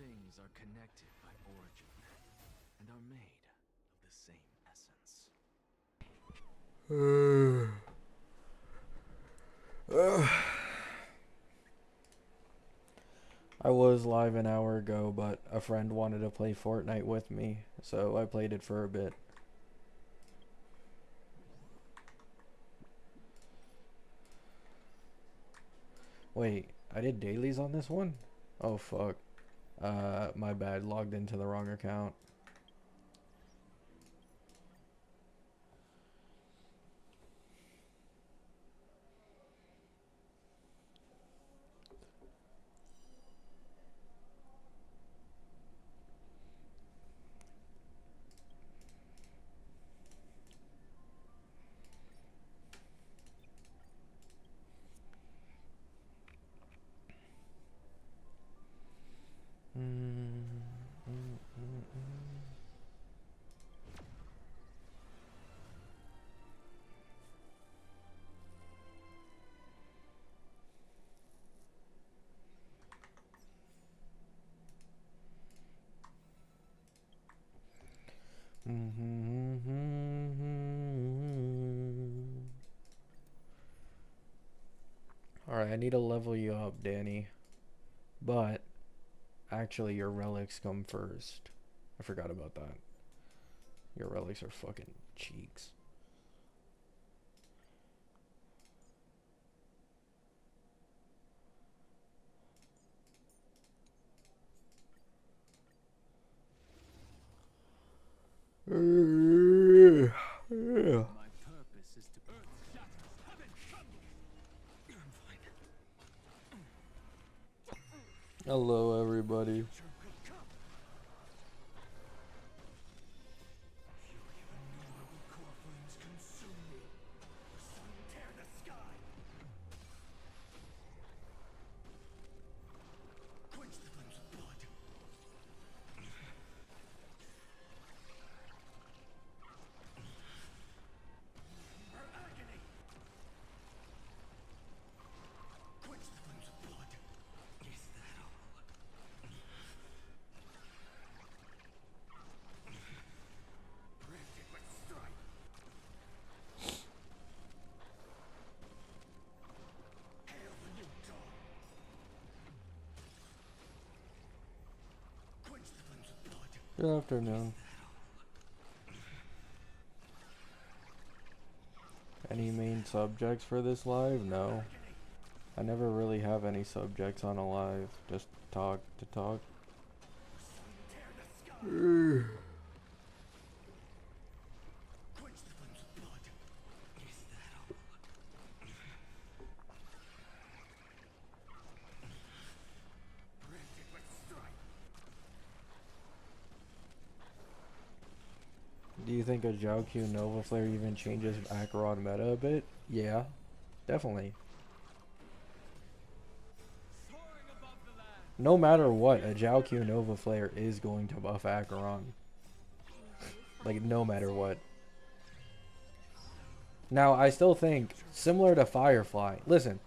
things are connected by origin and are made of the same essence. I was live an hour ago, but a friend wanted to play Fortnite with me, so I played it for a bit. Wait, I did dailies on this one? Oh fuck. My bad, logged into the wrong account. Alright, I need to level you up, Danny. But, actually, your relics come first. I forgot about that. Your relics are fucking cheeks. My purpose is to earth shatters, heaven trembles. I'm fine. Hello, everybody. Good afternoon. Any main subjects for this live? No. I never really have any subjects on a live. Just talk to talk. Do you think a Jiaoqiu Nova Flare even changes Acheron meta a bit? Yeah, definitely. No matter what, a Jiaoqiu Nova Flare is going to buff Acheron. Like, no matter what. Now, I still think, similar to Firefly, listen,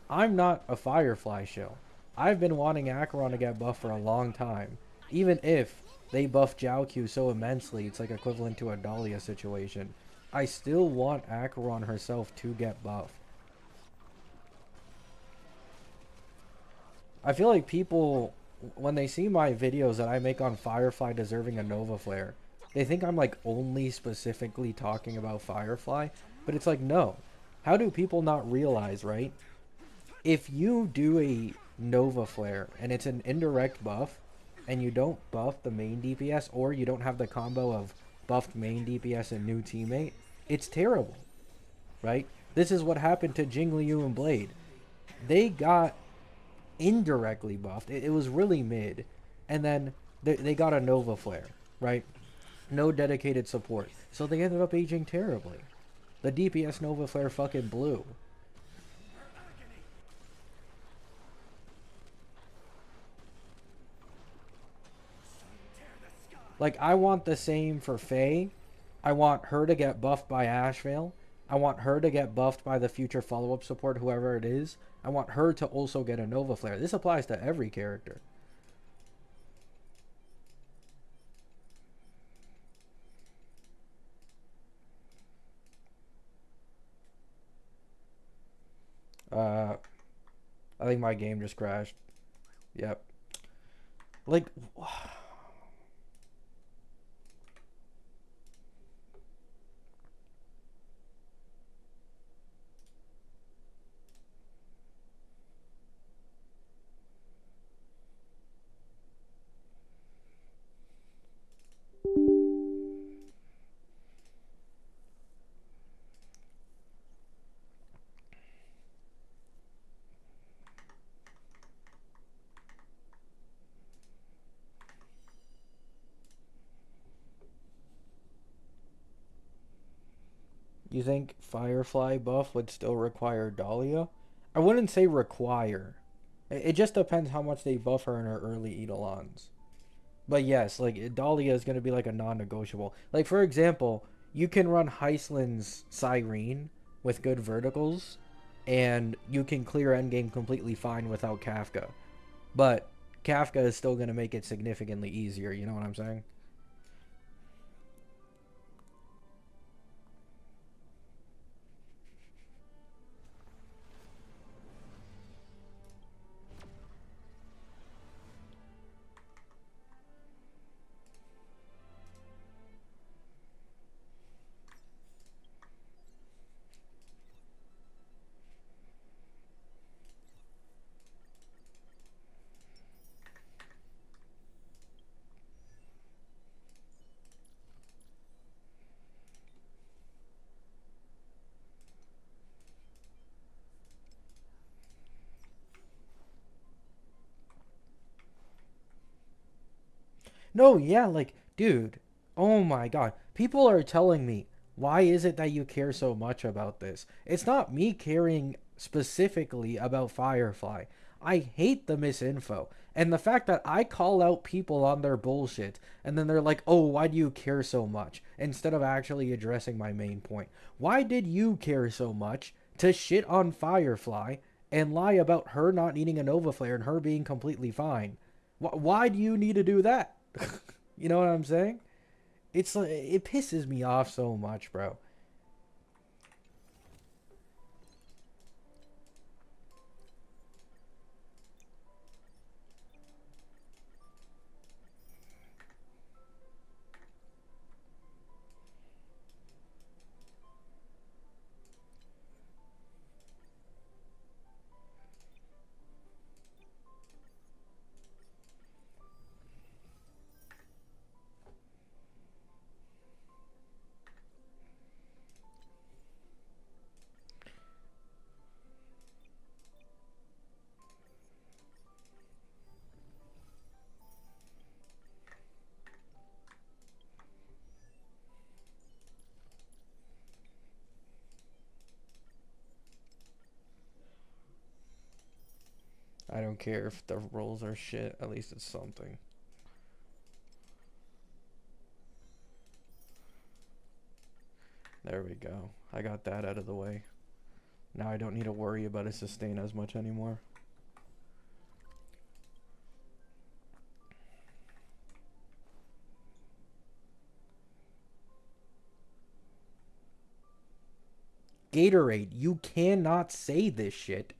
I'm not a Firefly shill. I've been wanting Acheron to get buffed for a long time. Even if they buff Jiaoqiu so immensely, it's like equivalent to a Dahlia situation. I still want Acheron herself to get buffed. I feel like people, when they see my videos that I make on Firefly deserving a Nova Flare, they think I'm like only specifically talking about Firefly, but it's like, no. How do people not realize, right? If you do a Nova Flare and it's an indirect buff and you don't buff the main DPS or you don't have the combo of buffed main DPS and new teammate, it's terrible, right? This is what happened to Jingliu and Blade. They got indirectly buffed. It was really mid. And then they got a Nova Flare, right? No dedicated support. So they ended up aging terribly. The DPS Nova Flare fucking blew. Like, I want the same for Faye. I want her to get buffed by Ashvale. I want her to get buffed by the future follow-up support, whoever it is. I want her to also get a Nova Flare. This applies to every character. Uh, I think my game just crashed. Yep. Like, you think Firefly buff would still require Dahlia? I wouldn't say require. It just depends how much they buff her in her early Eidolons. But yes, like Dahlia is gonna be like a non-negotiable. Like for example, you can run Heisland's Cyrene with good verticals, and you can clear endgame completely fine without Kafka. But Kafka is still gonna make it significantly easier. You know what I'm saying? No, yeah, like, dude, oh my god. People are telling me, why is it that you care so much about this? It's not me caring specifically about Firefly. I hate the misinfo. And the fact that I call out people on their bullshit, and then they're like, oh, why do you care so much? Instead of actually addressing my main point. Why did you care so much to shit on Firefly and lie about her not needing a Nova Flare and her being completely fine? Why do you need to do that? You know what I'm saying? It's like it pisses me off so much, bro. I don't care if the rolls are shit. At least it's something. There we go. I got that out of the way. Now I don't need to worry about a sustain as much anymore. Gatorade, you cannot say this shit.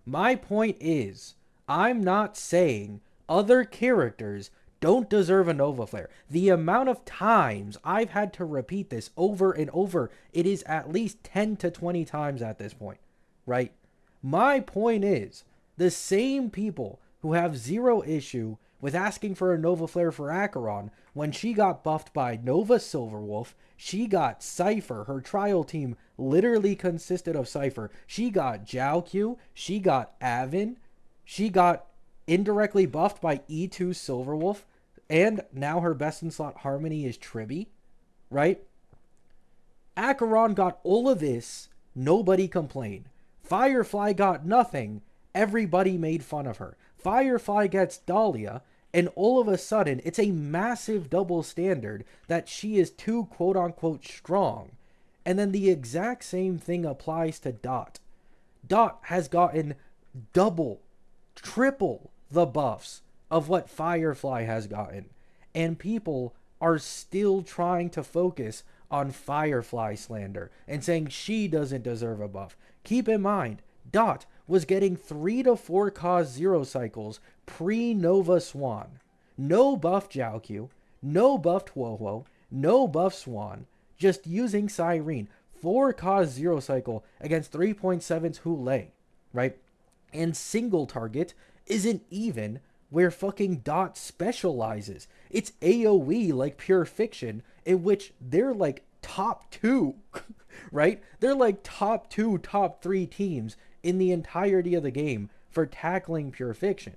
My point is, I'm not saying other characters don't deserve a Nova Flare. The amount of times I've had to repeat this over and over, it is at least 10 to 20 times at this point, right? My point is, the same people who have zero issue with asking for a Nova Flare for Acheron, when she got buffed by Nova Silverwolf, she got Cypher. Her trial team literally consisted of Cypher. She got Jiao she got Avin, she got indirectly buffed by E2 Silverwolf, and now her best in slot Harmony is Tribby, right? Acheron got all of this, nobody complained. Firefly got nothing, everybody made fun of her. Firefly gets Dahlia, and all of a sudden, it's a massive double standard that she is too quote unquote strong. And then the exact same thing applies to Dot. Dot has gotten double, triple the buffs of what Firefly has gotten. And people are still trying to focus on Firefly slander and saying she doesn't deserve a buff. Keep in mind, Dot was getting 3 to 4 cause 0 cycles pre-Nova Swan. No buff Jiaoqiu, no buff Tuohuo, no buff Swan, just using Cyrene. 4 cause 0 cycle against 3.7's Hule, right? And single target isn't even where fucking Dot specializes. It's AoE like Pure Fiction, in which they're like top 2, right? They're like top 2, top 3 teams in the entirety of the game for tackling Pure Fiction.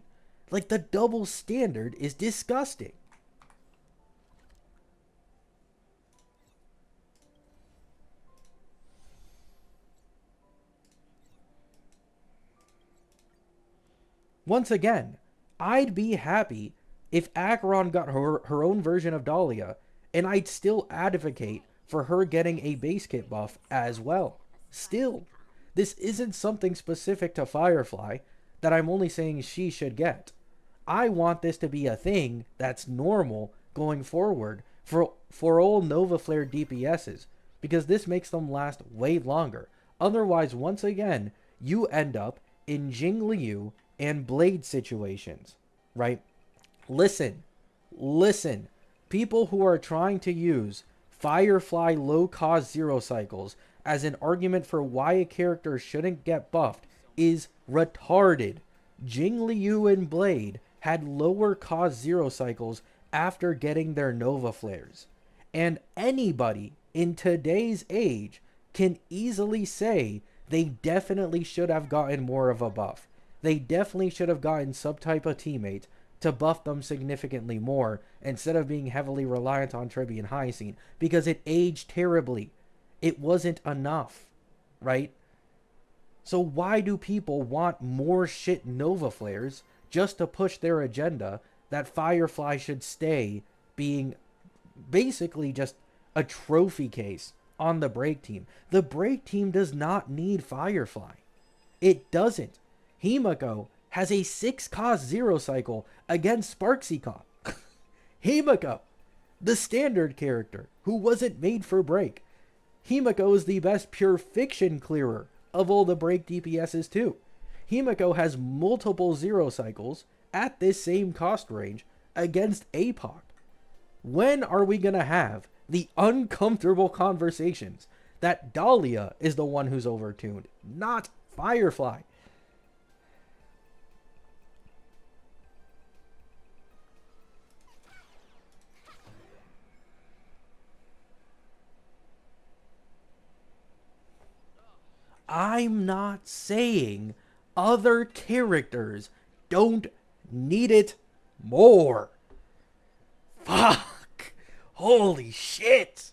Like, the double standard is disgusting. Once again, I'd be happy if Acheron got her own version of Dahlia, and I'd still advocate for her getting a base kit buff as well. Still, this isn't something specific to Firefly that I'm only saying she should get. I want this to be a thing that's normal going forward for all Nova Flare DPSs, because this makes them last way longer. Otherwise, once again, you end up in Jing Liu and Blade situations, right? Listen. People who are trying to use Firefly low cost 0 cycles as an argument for why a character shouldn't get buffed is retarded. Jing Liu and Blade had lower cost 0 cycles after getting their Nova Flares. And anybody in today's age can easily say they definitely should have gotten more of a buff. They definitely should have gotten some type of teammate to buff them significantly more instead of being heavily reliant on Tribi and Hyacine, because it aged terribly. It wasn't enough, right? So why do people want more shit Nova Flares just to push their agenda that Firefly should stay being basically just a trophy case on the break team? The break team does not need Firefly. It doesn't. Himiko has a 6 cost 0 cycle against Sparksicon. Himiko, the standard character who wasn't made for break. Himiko is the best Pure Fiction clearer of all the break DPSs too. Himiko has multiple 0 cycles at this same cost range against APOC. When are we going to have the uncomfortable conversations that Dahlia is the one who's overtuned, not Firefly? I'm not saying other characters don't need it more. Fuck. Holy shit.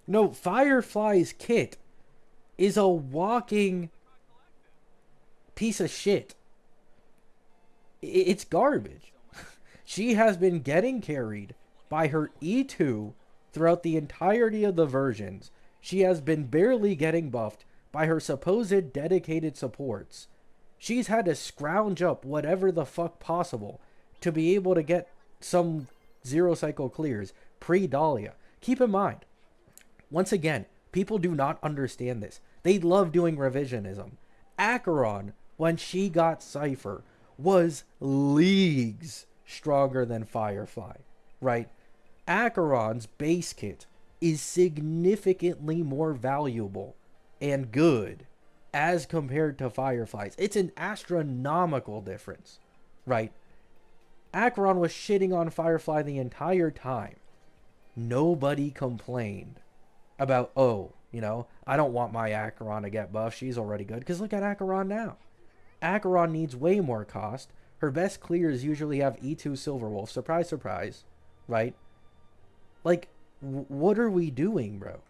No, Firefly's kit is a walking piece of shit. It's garbage. She has been getting carried by her E2 throughout the entirety of the versions. She has been barely getting buffed by her supposed dedicated supports. She's had to scrounge up whatever the fuck possible to be able to get some 0 cycle clears pre-Dahlia. Keep in mind, Once again, people do not understand this. They love doing revisionism. Acheron, when she got Cypher, was leagues stronger than Firefly, right? Acheron's base kit is significantly more valuable and good as compared to Firefly's. It's an astronomical difference, right? Acheron was shitting on Firefly the entire time. Nobody complained about, oh, I don't want my Acheron to get buffed. She's already good. Because look at Acheron now. Acheron needs way more cost. Her best clears usually have E2 Silverwolf. Surprise, surprise. Right? Like, what are we doing, bro?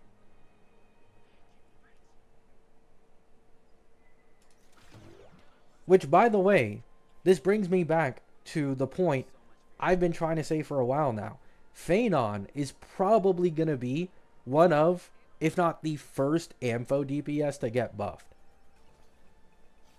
Which, by the way, this brings me back to the point I've been trying to say for a while now. Phanon is probably going to be one of, if not the first Ampho DPS to get buffed.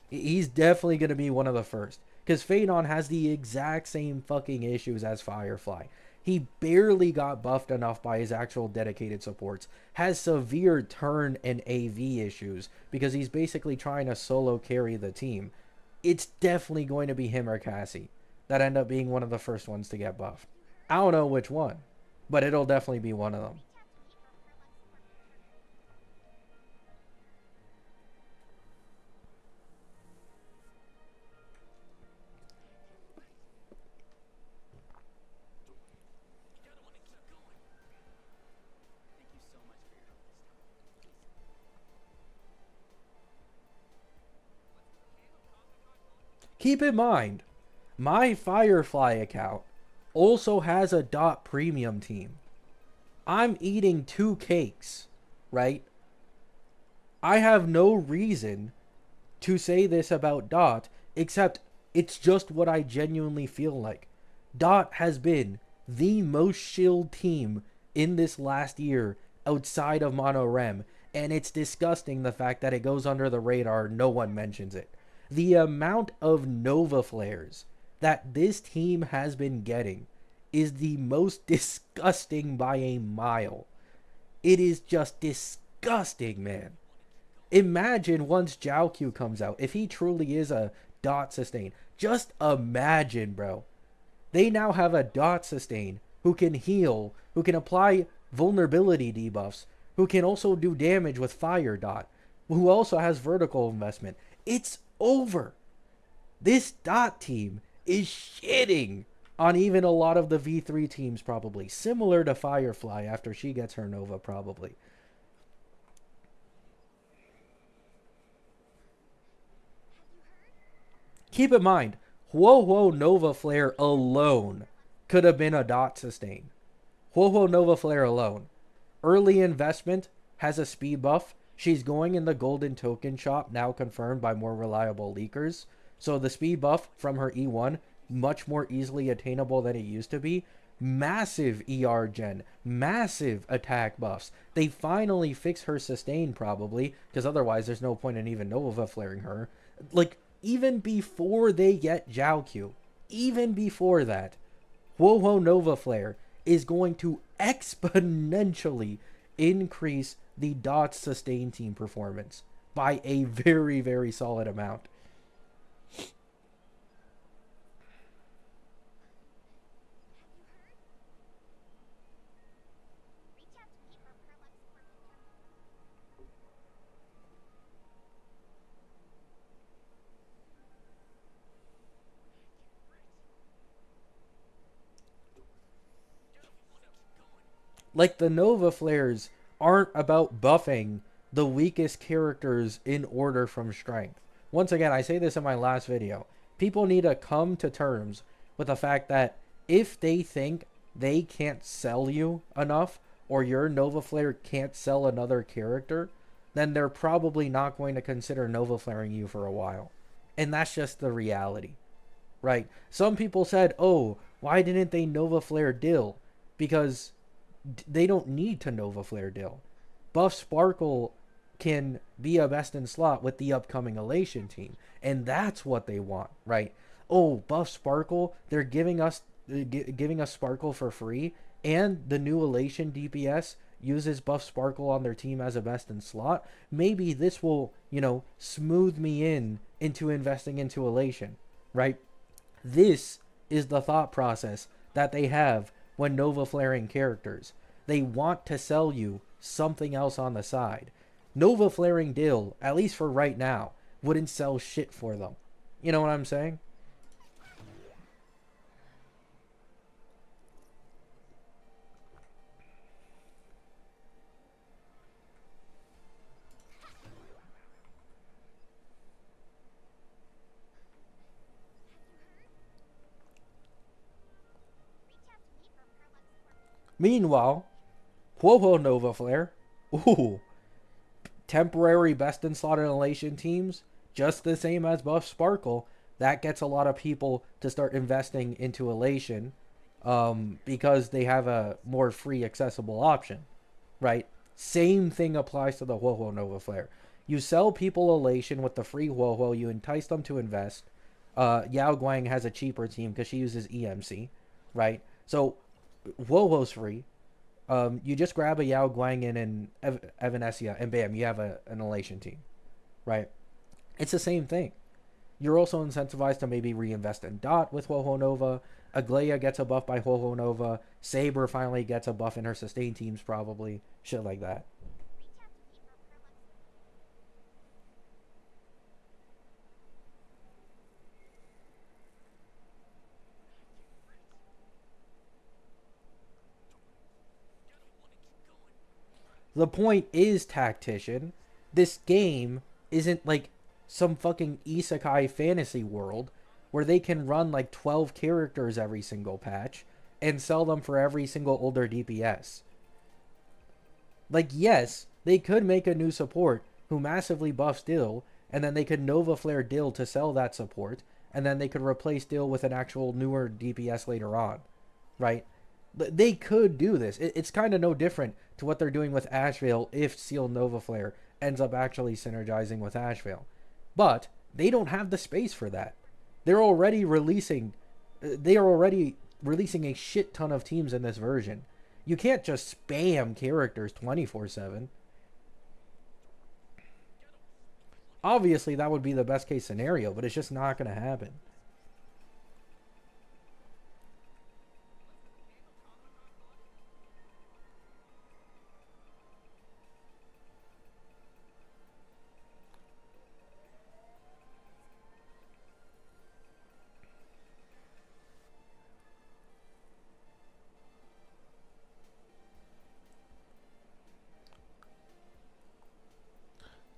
He's definitely going to be one of the first. Because Phanon has the exact same fucking issues as Firefly. He barely got buffed enough by his actual dedicated supports. Has severe turn and AV issues because he's basically trying to solo carry the team. It's definitely going to be him or Cassie that end up being one of the first ones to get buffed. I don't know which one, but it'll definitely be one of them. Keep in mind, my Firefly account also has a Dot Premium team. I'm eating 2 cakes, right? I have no reason to say this about Dot, except it's just what I genuinely feel like. Dot has been the most shilled team in this last year outside of Mono Rem, and it's disgusting the fact that it goes under the radar, no one mentions it. The amount of Nova Flares that this team has been getting is the most disgusting by a mile. It is just disgusting, man. Imagine once Jiaoqiu comes out, if he truly is a Dot sustain. Just imagine, bro. They now have a Dot sustain who can heal, who can apply vulnerability debuffs, who can also do damage with Fire Dot, who also has vertical investment. It's over. This Dot team is shitting on even a lot of the V3 teams, probably. Similar to Firefly after she gets her Nova, probably. Keep in mind, Huohuo Nova Flare alone could have been a Dot sustain. Huohuo Nova Flare alone. Early investment, has a speed buff. She's going in the golden token shop, now confirmed by more reliable leakers. So the speed buff from her E1, much more easily attainable than it used to be. Massive ER gen, massive attack buffs. They finally fix her sustain probably, because otherwise there's no point in even Nova flaring her. Like, even before they get Jiaoqiu, even before that, Huohuo Nova Flare is going to exponentially increase the Dot sustain team performance by a very, very solid amount. Like, the Nova Flares aren't about buffing the weakest characters in order from strength. Once again, I say this in my last video. People need to come to terms with the fact that if they think they can't sell you enough, or your Nova Flare can't sell another character, then they're probably not going to consider Nova Flaring you for a while. And that's just the reality, right? Some people said, oh, why didn't they Nova Flare Dill? Because they don't need to Nova Flare Dill. Buff Sparkle can be a best in slot with the upcoming Elation team, and that's what they want, right? Oh, buff Sparkle, they're giving us Sparkle for free, and the new Elation DPS uses Buff Sparkle on their team as a best in slot, maybe this will, smooth me into investing into Elation, right? This is the thought process that they have when Nova flaring characters. They want to sell you something else on the side. Nova flaring Dill, at least for right now, wouldn't sell shit for them. You know what I'm saying? Meanwhile, Whoa Nova Flare. Ooh. Temporary best in slot and elation teams, just the same as Buff Sparkle. That gets a lot of people to start investing into elation because they have a more free accessible option, right? Same thing applies to the Whoa Nova Flare. You sell people elation with the free Whoa, you entice them to invest. Yao Guang has a cheaper team because she uses EMC, right? So Whoa's free. You just grab a Yao Guang in and Evanesia, and bam, you have an elation team, right? It's the same thing. You're also incentivized to maybe reinvest in Dot with Ho Nova. Aglaia gets a buff by Ho Nova. Saber finally gets a buff in her sustain teams, probably. Shit like that. The point is, Tactician, this game isn't like some fucking isekai fantasy world where they can run like 12 characters every single patch and sell them for every single older DPS. Like, yes, they could make a new support who massively buffs Dill, and then they could Nova Flare Dill to sell that support, and then they could replace Dill with an actual newer DPS later on, right? They could do this. It's kind of no different to what they're doing with Ashvale if Seal Nova Flare ends up actually synergizing with Ashvale. But they don't have the space for that. They're already releasing they are already releasing a shit ton of teams in this version. You can't just spam characters 24/7. Obviously that would be the best case scenario, but it's just not going to happen.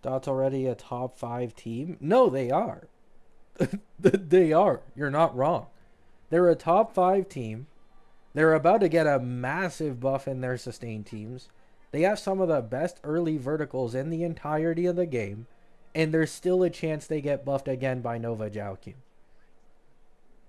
Dot's already a top 5 team? No, they are. They are. You're not wrong. They're a top 5 team. They're about to get a massive buff in their sustain teams. They have some of the best early verticals in the entirety of the game, and there's still a chance they get buffed again by Nova Joukyu.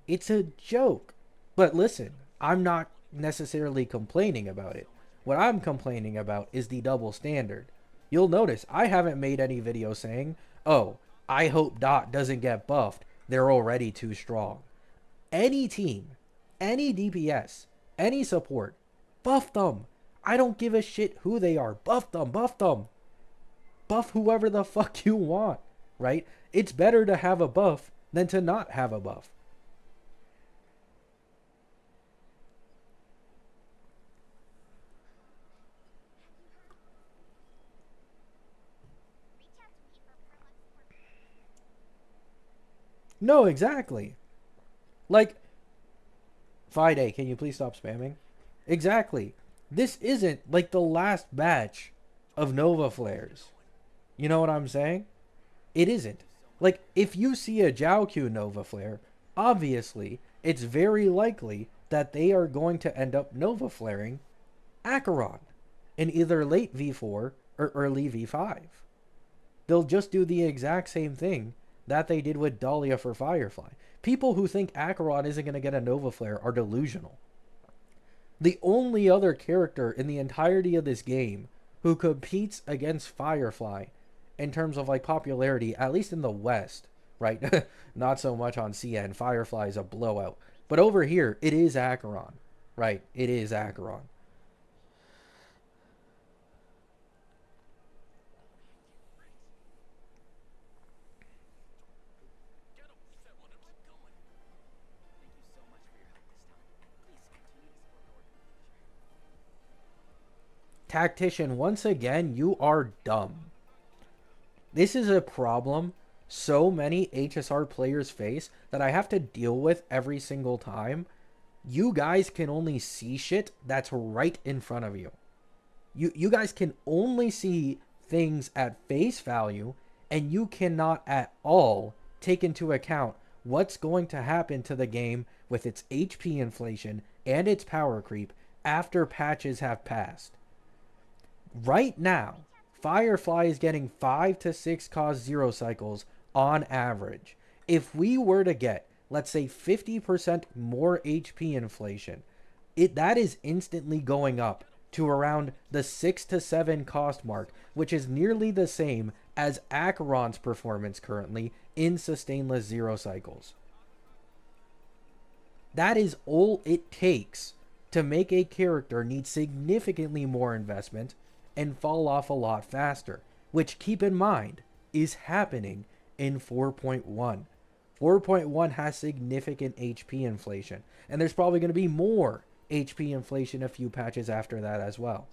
It's a joke. But listen, I'm not necessarily complaining about it. What I'm complaining about is the double standard. You'll notice I haven't made any video saying, oh, I hope Dot doesn't get buffed. They're already too strong. Any team, any DPS, any support, buff them. I don't give a shit who they are. Buff them, buff them. Buff whoever the fuck you want, right? It's better to have a buff than to not have a buff. No, exactly. Like, Fide, can you please stop spamming? Exactly. This isn't like the last batch of Nova Flares. You know what I'm saying? It isn't. Like, if you see a Joukyu Nova Flare, obviously, it's very likely that they are going to end up Nova Flaring Acheron in either late V4 or early V5. They'll just do the exact same thing that they did with Dahlia for Firefly. People who think Acheron isn't going to get a Nova Flare are delusional. The only other character in the entirety of this game who competes against Firefly in terms of like popularity, at least in the West, right? Not so much on CN. Firefly is a blowout. But over here, it is Acheron, right? It is Acheron. Tactician, once again, you are dumb. This is a problem so many HSR players face that I have to deal with every single time. You guys can only see shit that's right in front of you. You guys can only see things at face value, and you cannot at all take into account what's going to happen to the game with its HP inflation and its power creep after patches have passed. Right now, Firefly is getting 5 to 6 cost 0 cycles on average. If we were to get, let's say, 50% more HP inflation, that is instantly going up to around the 6 to 7 cost mark, which is nearly the same as Acheron's performance currently in sustainless 0 cycles. That is all it takes to make a character need significantly more investment and fall off a lot faster, which, keep in mind, is happening in 4.1. 4.1 has significant HP inflation, and there's probably going to be more HP inflation a few patches after that as well.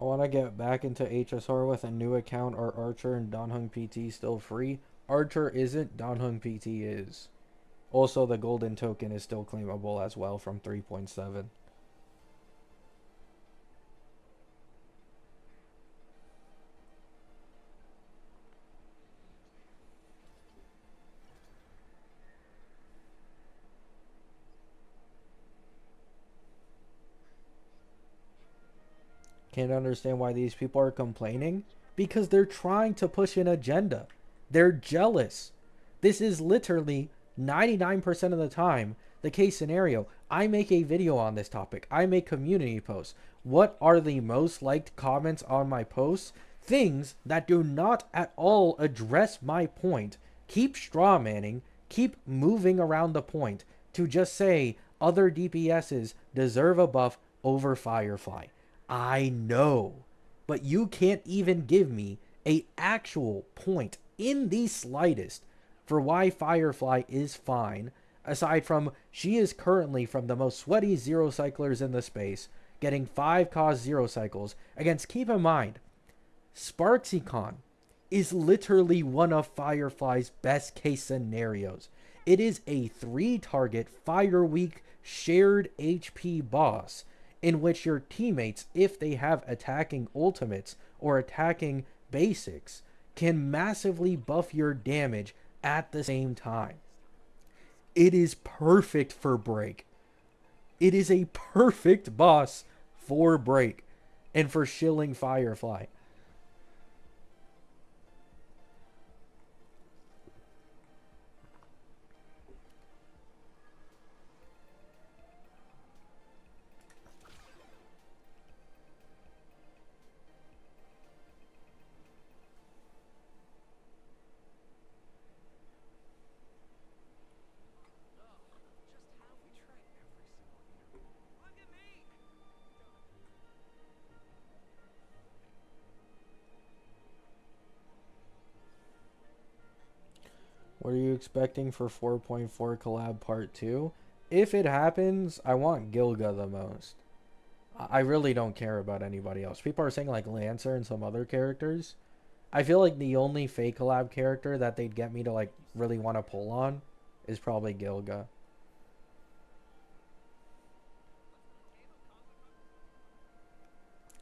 I want to get back into HSR with a new account. Are Archer and Donhung PT still free? Archer isn't, Donhung PT is. Also, the golden token is still claimable as well from 3.7. Can't understand why these people are complaining. Because they're trying to push an agenda. They're jealous. This is literally 99% of the time the case scenario. I make a video on this topic. I make community posts. What are the most liked comments on my posts? Things that do not at all address my point. Keep strawmanning. Keep moving around the point to just say other DPSs deserve a buff over Firefly. I know, but you can't even give me a actual point in the slightest for why Firefly is fine, aside from she is currently from the most sweaty 0 cyclers in the space, getting 5 cost 0 cycles against, keep in mind, Sparksicon is literally one of Firefly's best case scenarios. It is a 3 target Fire Week shared HP boss in which your teammates, if they have attacking ultimates or attacking basics, can massively buff your damage at the same time. It is perfect for break. It is a perfect boss for break and for shilling Firefly. What are you expecting for 4.4 collab part 2? If it happens, I want Gilga the most. I really don't care about anybody else. People are saying like Lancer and some other characters. I feel like the only fake collab character that they'd get me to like really want to pull on is probably Gilga.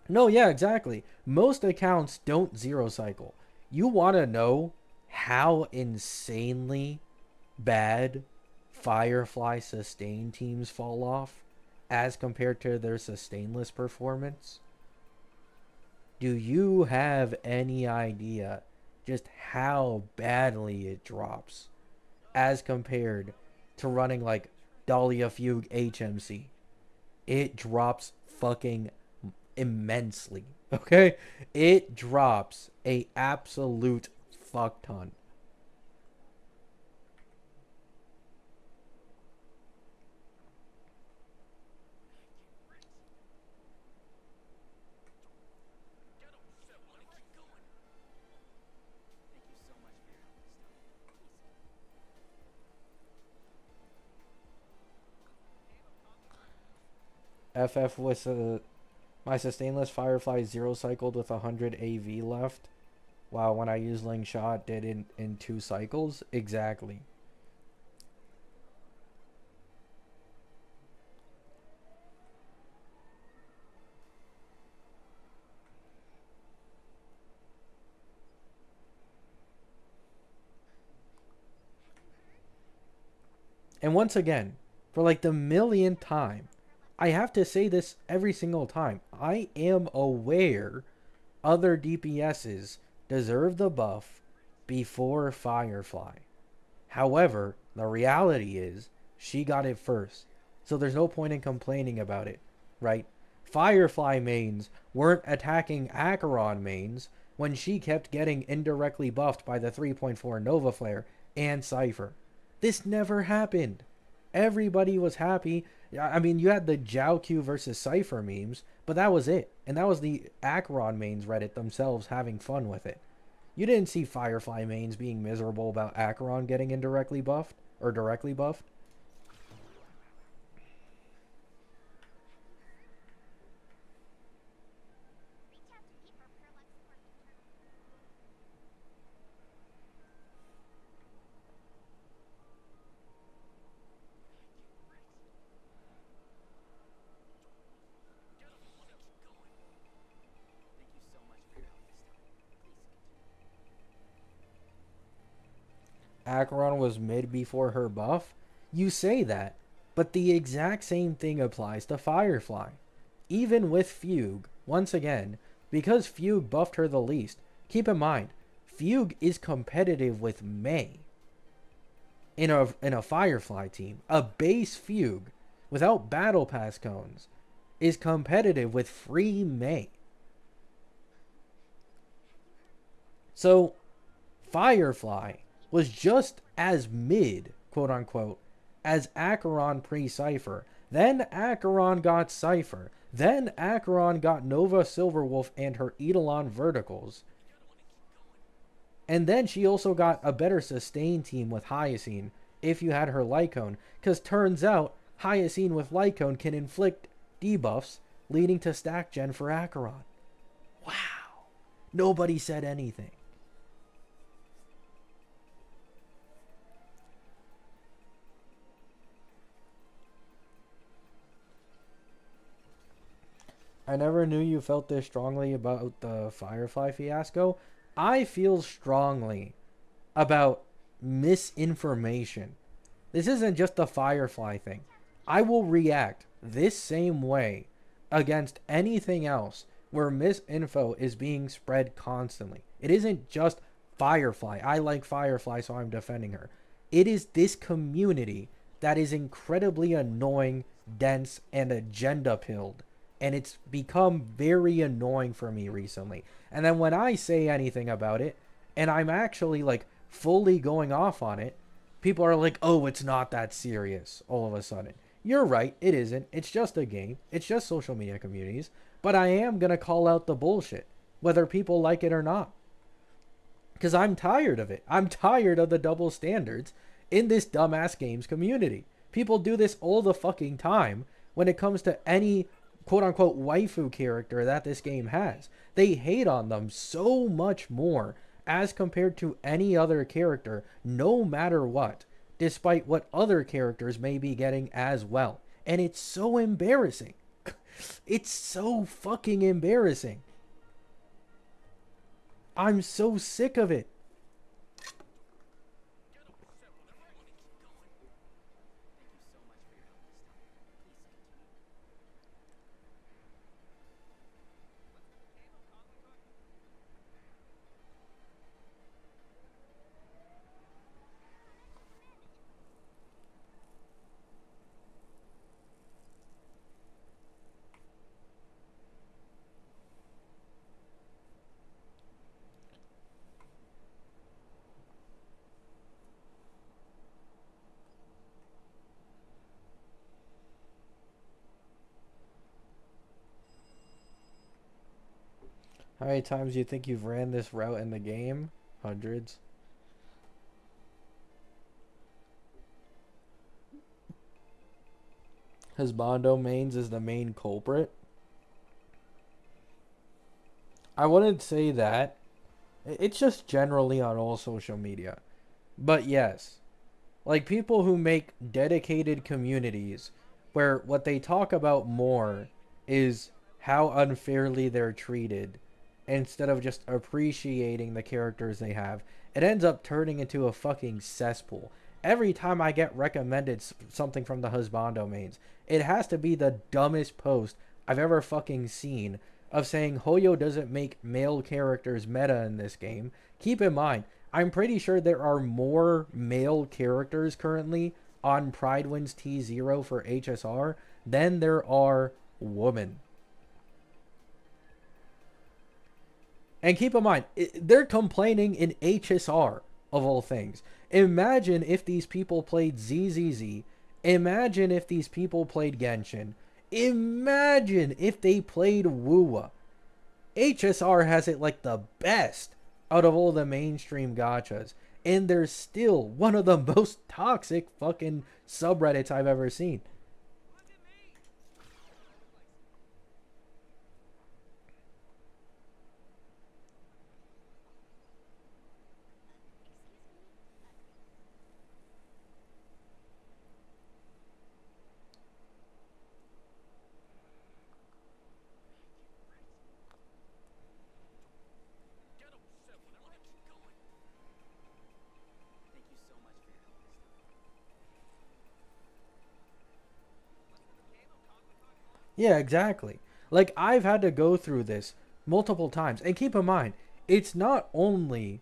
No, yeah, exactly. Most accounts don't 0 cycle. You want to know how insanely bad Firefly sustain teams fall off as compared to their sustainless performance? Do you have any idea just how badly it drops as compared to running like Dahlia Fugue HMC? It drops fucking immensely. Okay? It drops a absolute fuck ton. FF was my sustainless Firefly zero cycled with 100 AV left. Wow, when I used Ling Shot, did in 2 cycles? Exactly. And once again, for like the millionth time, I have to say this every single time. I am aware other DPSs deserve the buff before Firefly. However, the reality is she got it first. So there's no point in complaining about it, right? Firefly mains weren't attacking Acheron mains when she kept getting indirectly buffed by the 3.4 Nova Flare and Cypher. This never happened. Everybody was happy. I mean, you had the Jiao versus Cypher memes, but that was it. And that was the Acheron mains Reddit themselves having fun with it. You didn't see Firefly mains being miserable about Acheron getting indirectly buffed or directly buffed. Acheron was mid before her buff. You say that, but the exact same thing applies to Firefly. Even with Fugue, once again, because Fugue buffed her the least. Keep in mind, Fugue is competitive with Mei in a Firefly team. A base Fugue without battle pass cones is competitive with free Mei. So Firefly was just as mid, quote unquote, as Acheron pre-Cypher. Then Acheron got Cypher. Then Acheron got Nova Silverwolf and her Eidolon Verticals. And then she also got a better sustain team with Hyacine if you had her Lycone. Because turns out Hyacine with Lycone can inflict debuffs, leading to stack gen for Acheron. Wow. Nobody said anything. I never knew you felt this strongly about the Firefly fiasco. I feel strongly about misinformation. This isn't just the Firefly thing. I will react this same way against anything else where misinfo is being spread constantly. It isn't just Firefly. I like Firefly, so I'm defending her. It is this community that is incredibly annoying, dense, and agenda pilled. And it's become very annoying for me recently. And then when I say anything about it, and I'm actually like fully going off on it, people are like, oh, it's not that serious all of a sudden. You're right, it isn't. It's just a game. It's just social media communities. But I am going to call out the bullshit, whether people like it or not. Because I'm tired of it. I'm tired of the double standards in this dumbass games community. People do this all the fucking time when it comes to any quote unquote waifu character that this game has. They hate on them so much more as compared to any other character, no matter what, despite what other characters may be getting as well. And it's so embarrassing. It's so fucking embarrassing. I'm so sick of it. How many times do you think you've ran this route in the game? Hundreds. Husbando mains is the main culprit. I wouldn't say that. It's just generally on all social media. But yes, like people who make dedicated communities where what they talk about more is how unfairly they're treated instead of just appreciating the characters they have. It ends up turning into a fucking cesspool. Every time I get recommended something from the husbando mains, it has to be the dumbest post I've ever fucking seen of saying Hoyo doesn't make male characters meta in this game. Keep in mind, I'm pretty sure there are more male characters currently on Pridewinds T0 for HSR than there are women. And keep in mind, they're complaining in HSR, of all things. Imagine if these people played ZZZ. Imagine if these people played Genshin. Imagine if they played Wuwa. HSR has it like the best out of all the mainstream gachas. And they're still one of the most toxic fucking subreddits I've ever seen. Yeah, exactly. Like, I've had to go through this multiple times. And keep in mind, it's not only,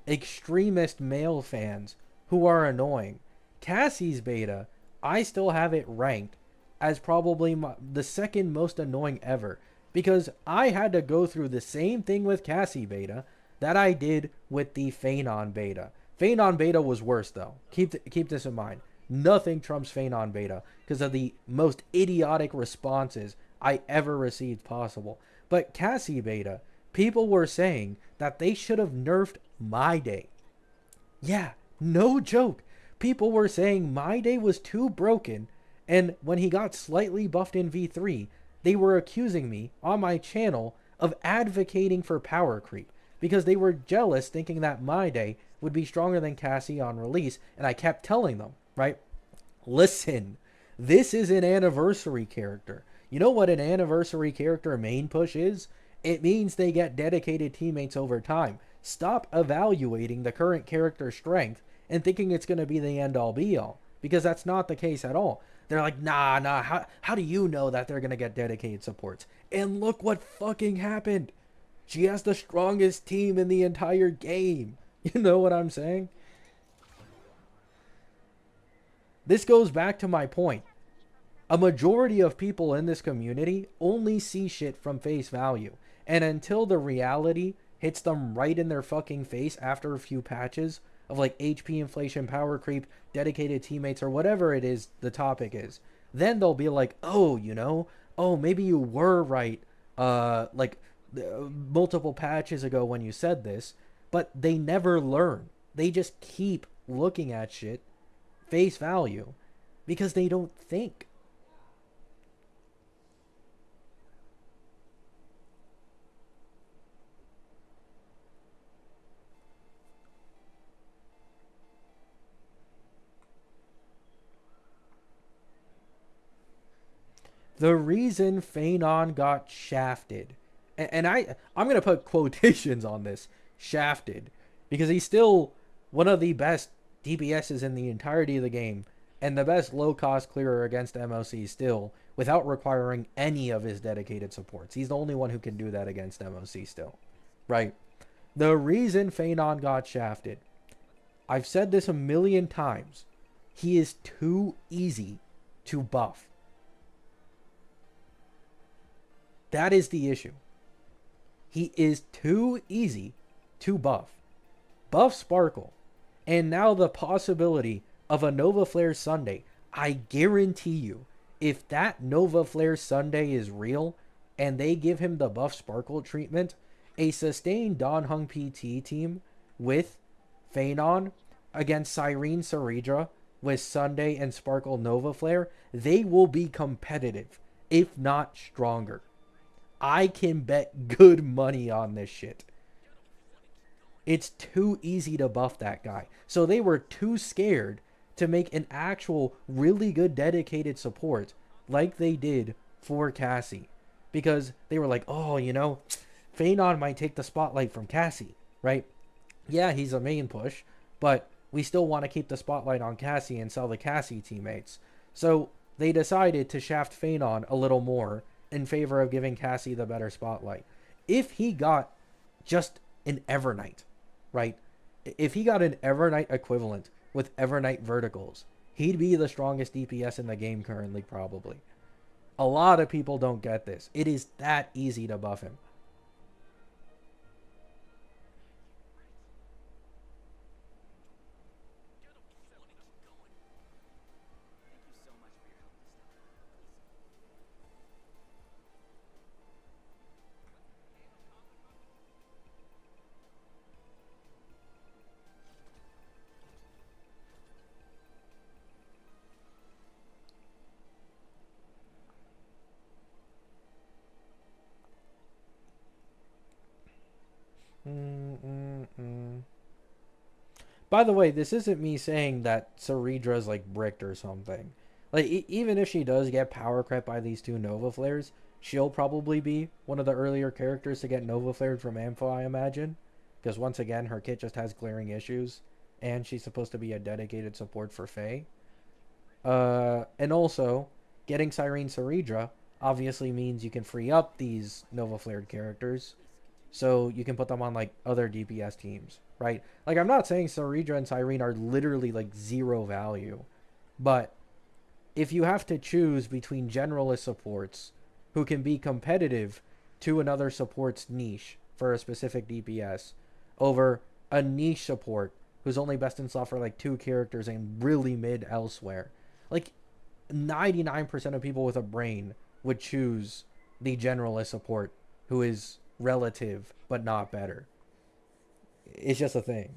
extremist male fans who are annoying. Cassie's beta, I still have it ranked as probably the second most annoying ever. Because I had to go through the same thing with Cassie beta that I did with the Phanon beta. Phanon beta was worse, though. Keep this in mind. Nothing trumps Phanon beta because of the most idiotic responses I ever received possible. But Cassie beta, people were saying that they should have nerfed My Day. Yeah, no joke. People were saying My Day was too broken, and when he got slightly buffed in V3, they were accusing me on my channel of advocating for power creep because they were jealous thinking that My Day would be stronger than Cassie on release, and I kept telling them, right? Listen, this is an anniversary character. You know what an anniversary character main push is? It means they get dedicated teammates over time. Stop evaluating the current character's strength and thinking it's going to be the end all be all, because that's not the case at all. They're like, nah, how do you know that they're going to get dedicated supports? And look what fucking happened. She has the strongest team in the entire game. You know what I'm saying? This goes back to my point. A majority of people in this community only see shit from face value. And until the reality hits them right in their fucking face after a few patches of like HP inflation, power creep, dedicated teammates, or whatever it is the topic is, then they'll be like, oh, oh, maybe you were right, multiple patches ago when you said this. But they never learn. They just keep looking at shit face value because they don't think. The reason Phanon got shafted, and I'm going to put quotations on this, shafted, because he's still one of the best DPSs in the entirety of the game, and the best low-cost clearer against MOC still, without requiring any of his dedicated supports. He's the only one who can do that against MOC still. Right? The reason Phanon got shafted, I've said this a million times, he is too easy to buff. That is the issue. He is too easy to buff. Buff Sparkle. And now the possibility of a Nova Flare Sunday. I guarantee you, if that Nova Flare Sunday is real and they give him the buff Sparkle treatment, A sustained Dan Hung PT team with Phanon against Cyrene Ceredra with Sunday and Sparkle Nova Flare, they will be competitive, if not stronger. I can bet good money on this shit. It's too easy to buff that guy. So they were too scared to make an actual really good dedicated support like they did for Cassie. Because they were like, oh, you know, Phanon might take the spotlight from Cassie, right? Yeah, he's a main push, but we still want to keep the spotlight on Cassie and sell the Cassie teammates. So they decided to shaft Phanon a little more in favor of giving Cassie the better spotlight. If he got just an Evernight, right? If he got an Evernight equivalent with Evernight verticals, he'd be the strongest DPS in the game currently, probably. A lot of people don't get this. It is that easy to buff him. By the way, this isn't me saying that Ceredra's like bricked or something. Like, even if she does get power crept by these two Nova Flares, she'll probably be one of the earlier characters to get Nova Flared from Ampho, I imagine. Because once again, her kit just has glaring issues. And she's supposed to be a dedicated support for Faye. And also, getting Cyrene Ceredra obviously means you can free up these Nova Flared characters. So you can put them on like other DPS teams, right? Like, I'm not saying Ceredra and Cyrene are literally like zero value, but if you have to choose between generalist supports who can be competitive to another support's niche for a specific DPS over a niche support who's only best in slot for like two characters and really mid elsewhere, like 99% of people with a brain would choose the generalist support who is relative but not better. It's just a thing.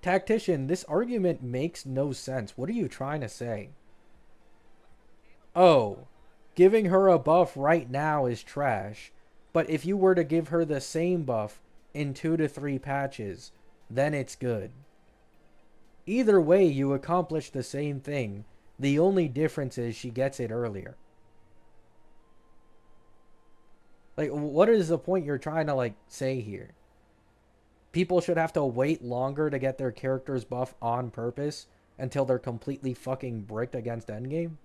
Tactician, this argument makes no sense. What are you trying to say? Oh, giving her a buff right now is trash. But if you were to give her the same buff in 2 to 3 patches, then it's good. Either way, you accomplish the same thing. The only difference is she gets it earlier. Like, what is the point you're trying to, like, say here? People should have to wait longer to get their character's buff on purpose until they're completely fucking bricked against endgame?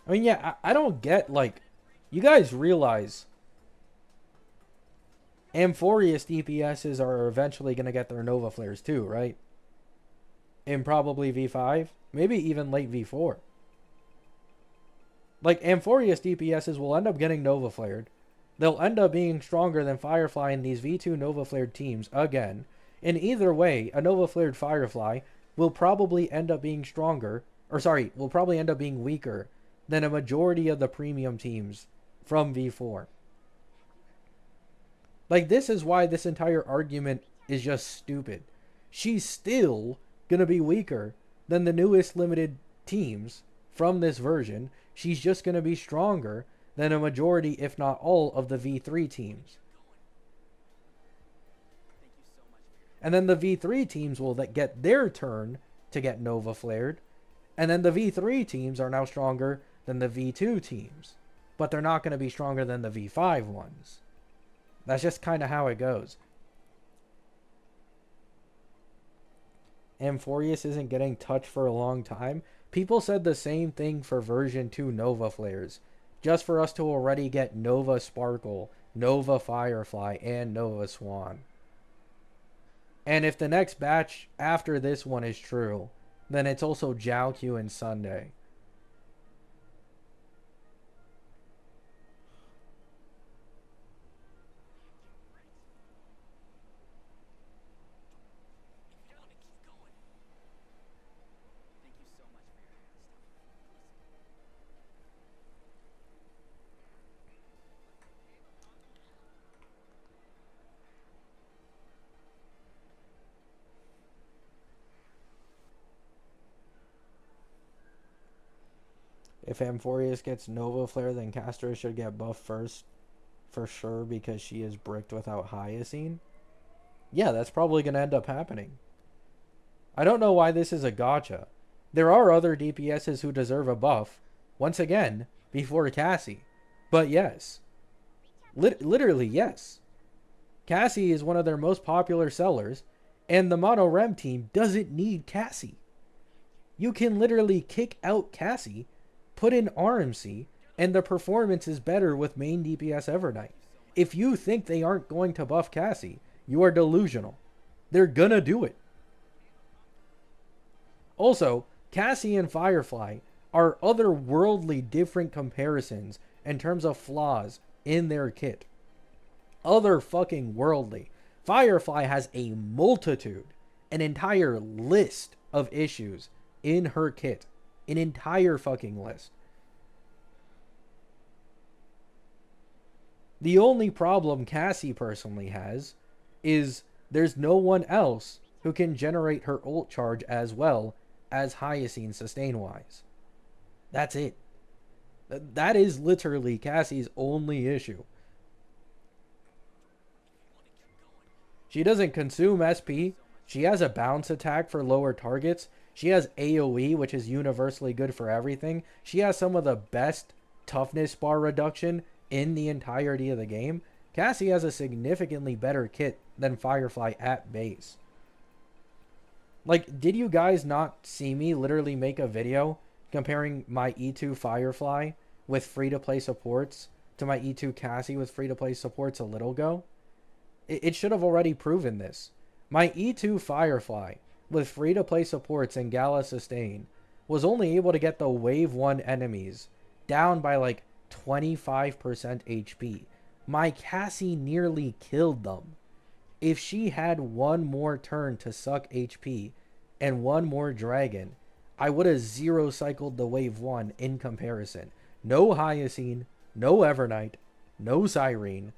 I mean, yeah, I don't get, like, you guys realize Amphorius DPSs are eventually going to get their Nova Flares too, right? In probably V5, maybe even late V4. Like, Amphorius DPSs will end up getting Nova Flared. They'll end up being stronger than Firefly in these V2 Nova Flared teams again. In either way, a Nova Flared Firefly will probably end up being stronger, or sorry, will probably end up being weaker than a majority of the premium teams from V4. Like, this is why this entire argument is just stupid. She's still going to be weaker than the newest limited teams from this version. She's just going to be stronger than a majority, if not all, of the V3 teams. And then the V3 teams will get their turn to get Nova Flared. And then the V3 teams are now stronger than the V2 teams. But they're not going to be stronger than the V5 ones. That's just kind of how it goes. Amphorius isn't getting touched for a long time, people said the same thing for version 2 Nova Flares. Just for us to already get Nova Sparkle, Nova Firefly, and Nova Swan. And if the next batch after this one is true, then it's also Jiaoqiu and Sunday. If Amphorius gets Nova Flare, then Castor should get buffed first for sure because she is bricked without Hyacine. Yeah, that's probably going to end up happening. I don't know why this is a gotcha. There are other DPSs who deserve a buff, once again, before Cassie. But yes. Literally, yes. Cassie is one of their most popular sellers, and the Mono Rem team doesn't need Cassie. You can literally kick out Cassie, put in RMC, and the performance is better with main DPS Evernight. If you think they aren't going to buff Cassie, you are delusional. They're gonna do it. Also, Cassie and Firefly are otherworldly different comparisons in terms of flaws in their kit. Other fucking worldly. Firefly has a multitude, an entire list of issues in her kit. An entire fucking list. The only problem Cassie personally has is there's no one else who can generate her ult charge as well as Hyacine sustain-wise. That's it. That is literally Cassie's only issue. She doesn't consume SP. She has a bounce attack for lower targets. She has AoE, which is universally good for everything. She has some of the best toughness bar reduction in the entirety of the game. Cassie has a significantly better kit than Firefly at base. Like, did you guys not see me literally make a video comparing my E2 Firefly with free-to-play supports to my E2 Cassie with free-to-play supports a little ago? It should have already proven this. My E2 Firefly with free-to-play supports and Gala Sustain was only able to get the Wave 1 enemies down by like 25% HP. My Cassie nearly killed them. If she had one more turn to suck HP and one more dragon, I would have zero cycled the Wave 1 in comparison. No Hyacine, no Evernight, no Cyrene,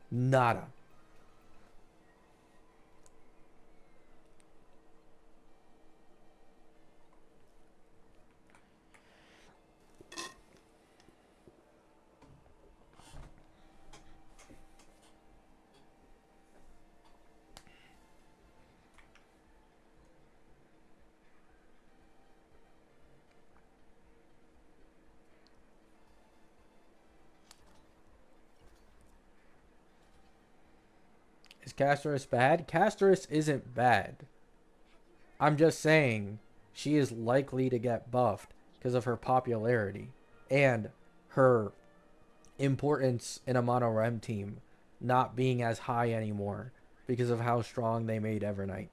nada. Is Castorus bad? Castorus isn't bad. I'm just saying she is likely to get buffed because of her popularity and her importance in a mono rem team not being as high anymore because of how strong they made Evernight.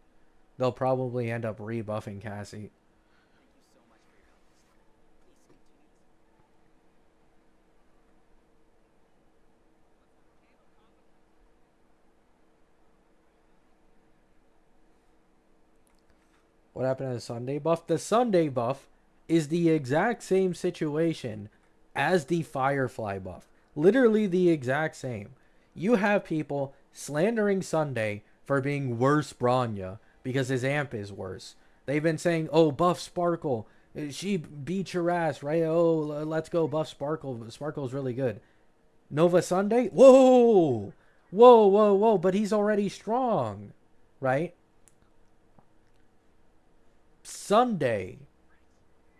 They'll probably end up rebuffing Cassie. What happened to the Sunday buff? The Sunday buff is the exact same situation as the Firefly buff. Literally the exact same. You have people slandering Sunday for being worse Bronya because his amp is worse. They've been saying, oh, buff Sparkle. She beat your ass, right? Oh, let's go buff Sparkle. Sparkle's really good. Nova Sunday? Whoa! Whoa, whoa, whoa. But he's already strong, right? Sunday,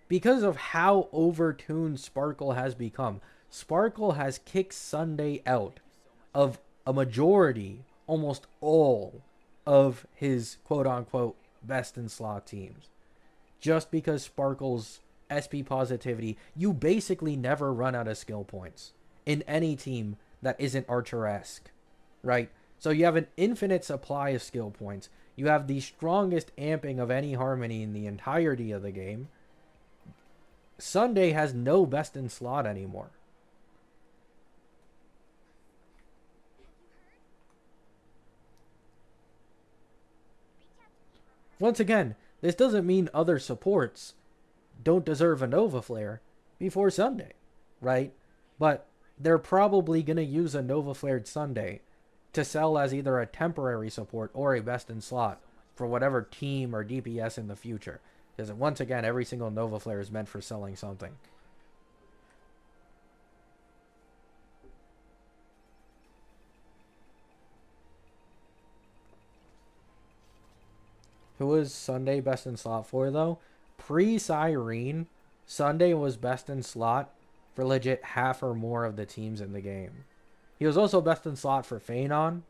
because of how overtuned Sparkle has become, Sparkle has kicked Sunday out of a majority, almost all of his quote-unquote best in slot teams. Just because Sparkle's SP positivity, you basically never run out of skill points in any team that isn't Archer-esque, right? So you have an infinite supply of skill points. You have the strongest amping of any Harmony in the entirety of the game. Sunday has no best in slot anymore. Once again, this doesn't mean other supports don't deserve a Nova Flare before Sunday, right? But they're probably going to use a Nova Flared Sunday to sell as either a temporary support or a best in slot for whatever team or DPS in the future. Because once again, every single Nova Flare is meant for selling something. Who was Sunday best in slot for, though? Pre-Cyrene, Sunday was best in slot for legit half or more of the teams in the game. He was also best in slot for Phanon.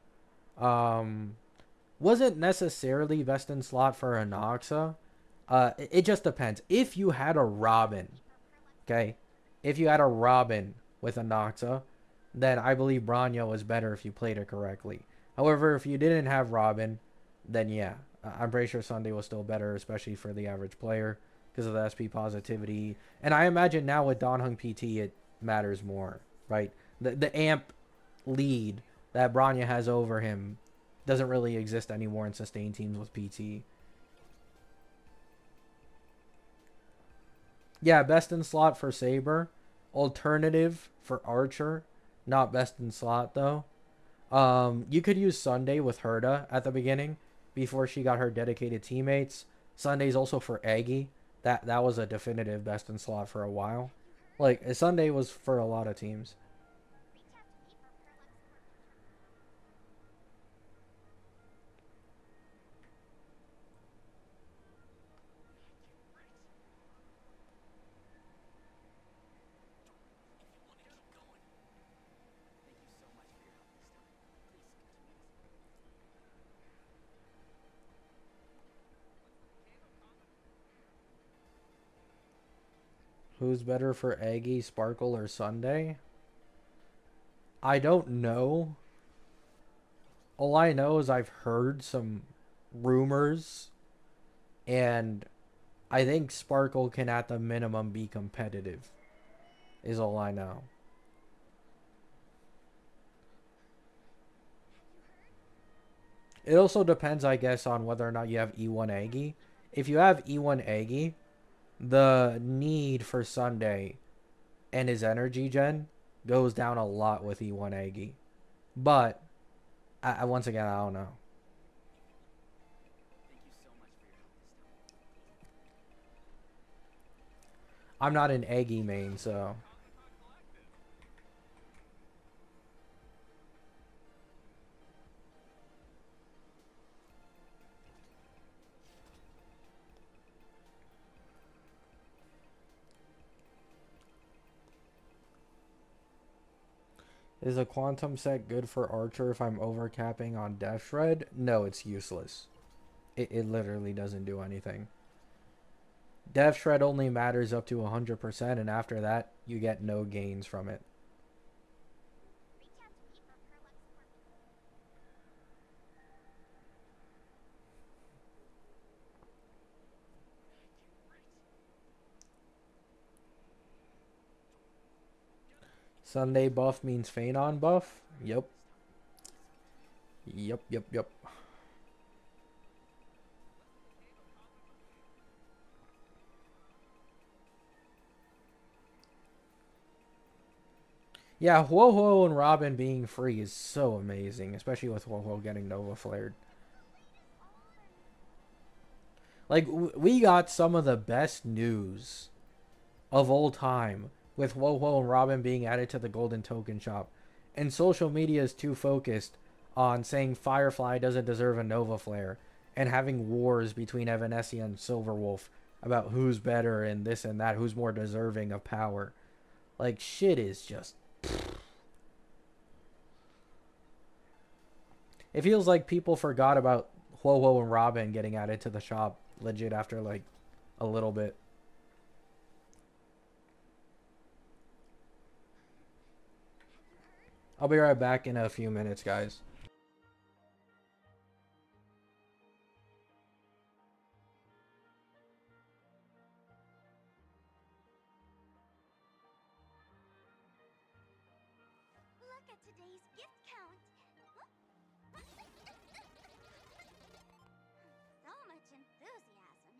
Wasn't necessarily best in slot for Anoxa. It just depends. If you had a Robin, okay? If you had a Robin with Anoxa, then I believe Bronya was better if you played it correctly. However, if you didn't have Robin, then yeah, I'm pretty sure Sunday was still better, especially for the average player because of the SP positivity. And I imagine now with Don Hung PT, it matters more, right? The amp lead that Bronya has over him doesn't really exist anymore in sustained teams with PT. Yeah, best in slot for Saber. Alternative for Archer. Not best in slot, though. You could use Sunday with Herda at the beginning before she got her dedicated teammates. Sunday's also for Aggie. That was a definitive best in slot for a while. Like, Sunday was for a lot of teams. Who's better for Aggie, Sparkle, or Sunday? I don't know. All I know is I've heard some rumors, and I think Sparkle can at the minimum be competitive, is all I know. It also depends, I guess, on whether or not you have E1 Aggie. If you have E1 Aggie, the need for Sunday and his energy gen goes down a lot with E1 Aggie. But, once again, I don't know. I'm not an Aggie main, so... Is a quantum set good for Archer if I'm overcapping on Death Shred? No, it's useless. It literally doesn't do anything. Death Shred only matters up to 100%, and after that, you get no gains from it. Sunday buff means Phanon buff? Yep. Yep. Yeah, Huohuo and Robin being free is so amazing, especially with Huohuo getting Nova Flared. Like, we got some of the best news of all time with Huohuo and Robin being added to the Golden Token Shop. And social media is too focused on saying Firefly doesn't deserve a Nova Flare and having wars between Evanescence and Silverwolf about who's better and this and that, who's more deserving of power. Like, shit is just... It feels like people forgot about Quo and Robin getting added to the shop legit after like a little bit. I'll be right back in a few minutes, guys. Look at today's gift count. So much enthusiasm.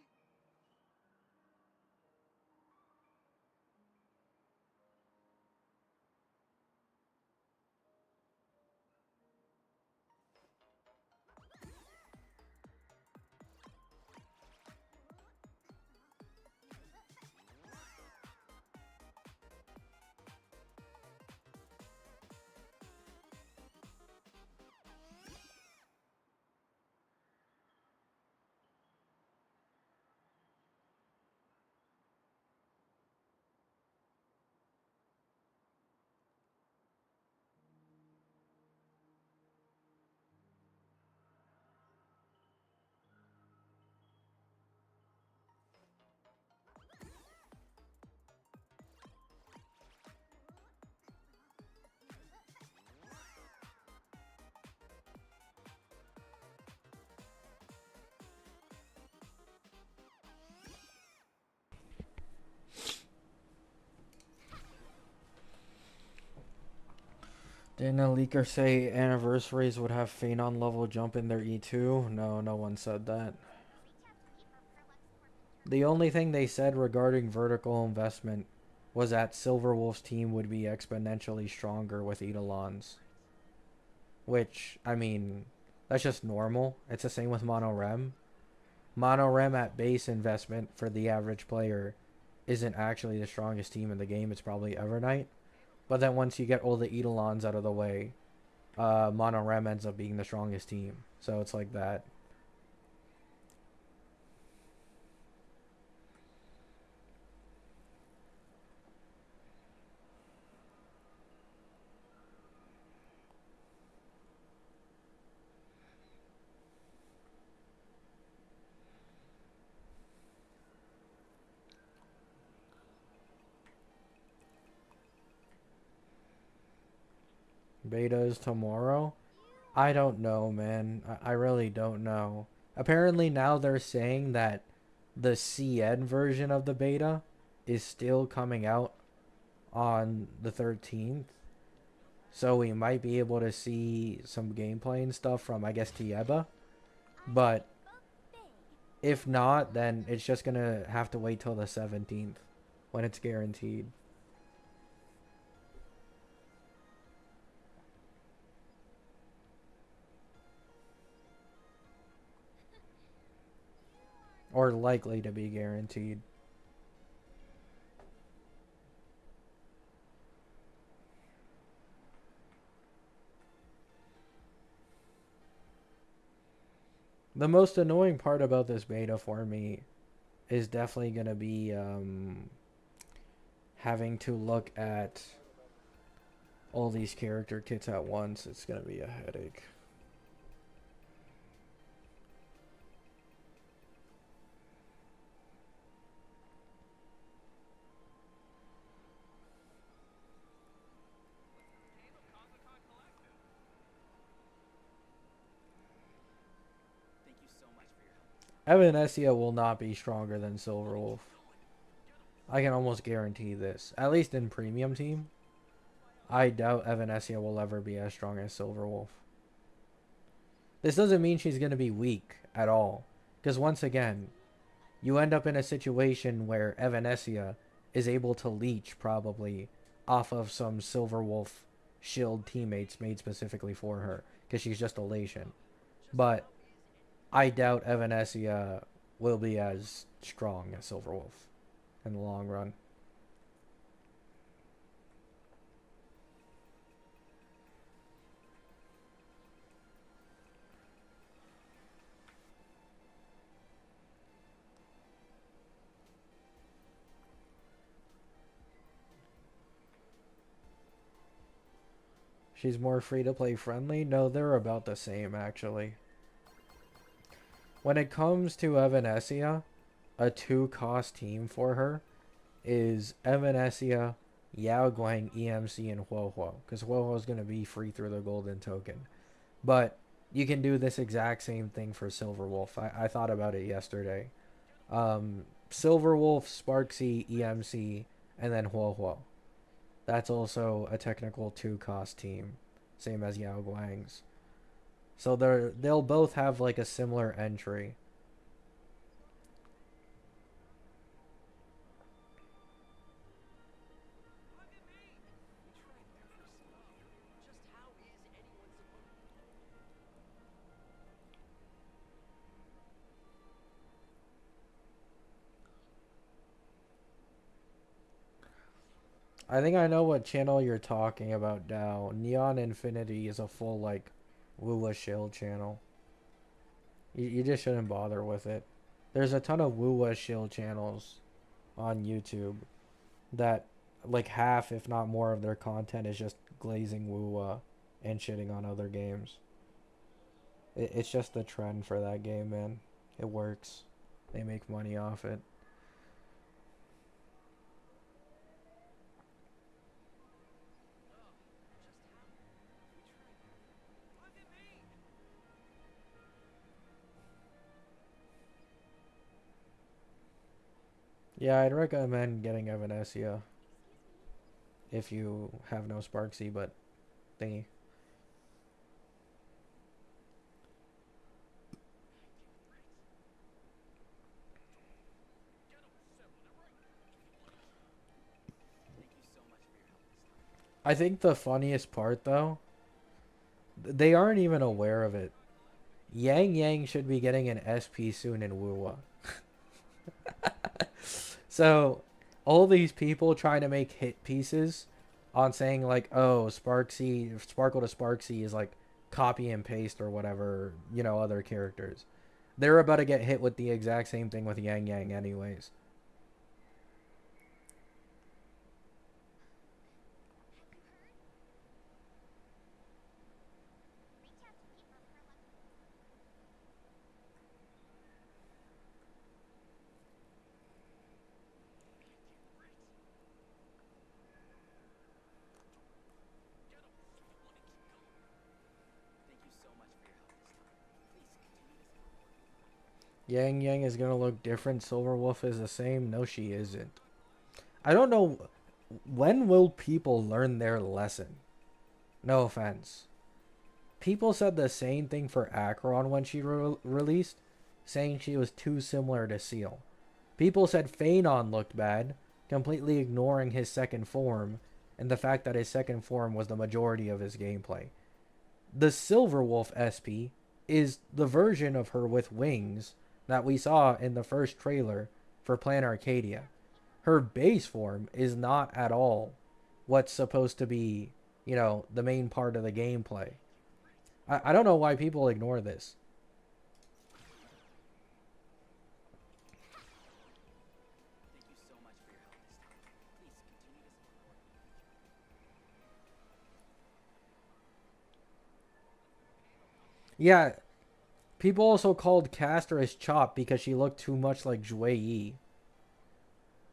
Didn't a leaker say anniversaries would have Phanon level jump in their E2? No, no one said that. The only thing they said regarding vertical investment was that Silverwolf's team would be exponentially stronger with Eidolons. Which, I mean, that's just normal. It's the same with Mono-Rem. Mono-Rem at base investment for the average player isn't actually the strongest team in the game. It's probably Evernight. But then once you get all the Eidolons out of the way, Mono-Rem ends up being the strongest team. So it's like that. Beta is tomorrow? I don't know, man. I really don't know. Apparently now they're saying that the CN version of the beta is still coming out on the 13th. So we might be able to see some gameplay and stuff from, I guess, Tieba. But if not, then it's just going to have to wait till the 17th when it's guaranteed. Or likely to be guaranteed. The most annoying part about this beta for me is definitely going to be having to look at all these character kits at once. It's going to be a headache. Evanesia will not be stronger than Silverwolf. I can almost guarantee this. At least in Premium Team, I doubt Evanesia will ever be as strong as Silverwolf. This doesn't mean she's going to be weak at all. Because once again, you end up in a situation where Evanesia is able to leech probably off of some Silverwolf shield teammates made specifically for her. Because she's just elation. But I doubt Evanesia will be as strong as Silverwolf in the long run. She's more free to play friendly? No, they're about the same actually. when it comes to Evanesia, a two-cost team for her is Evanesia, Yao Guang, EMC, and Huo Huo. Because Huo Huo is going to be free through the golden token. But you can do this exact same thing for Silverwolf. I thought about it yesterday. Silverwolf, Sparksy, EMC, and then Huo Huo. That's also a technical two-cost team. Same as Yao Guang's. So they'll both have like a similar entry. I think I know what channel you're talking about now. Neon Infinity is a full like Woowa Shield channel. You just shouldn't bother with it. There's a ton of Woowa Shield channels on YouTube that like half, if not more, of their content is just glazing Woowa and shitting on other games. It's just the trend for that game, man. It works. They make money off it. Yeah, I'd recommend getting Evanesia if you have no Sparksy, but thingy. I think the funniest part, though, they aren't even aware of it. Yang Yang should be getting an SP soon in Woowa. So, all these people trying to make hit pieces on saying, like, oh, Sparksy, Sparkle to Sparksy is like copy and paste or whatever, you know, other characters. They're about to get hit with the exact same thing with Yang Yang, anyways. Yang Yang is gonna look different. Silverwolf is the same. No, she isn't. I don't know. When will people learn their lesson? No offense. People said the same thing for Acheron when she released, saying she was too similar to Seal. People said Phanon looked bad, completely ignoring his second form and the fact that his second form was the majority of his gameplay. The Silverwolf SP is the version of her with wings that we saw in the first trailer for Plan Arcadia. Her base form is not at all what's supposed to be, you know, the main part of the gameplay. I don't know why people ignore this. Yeah, people also called Caster as Chop because she looked too much like Jue Yi.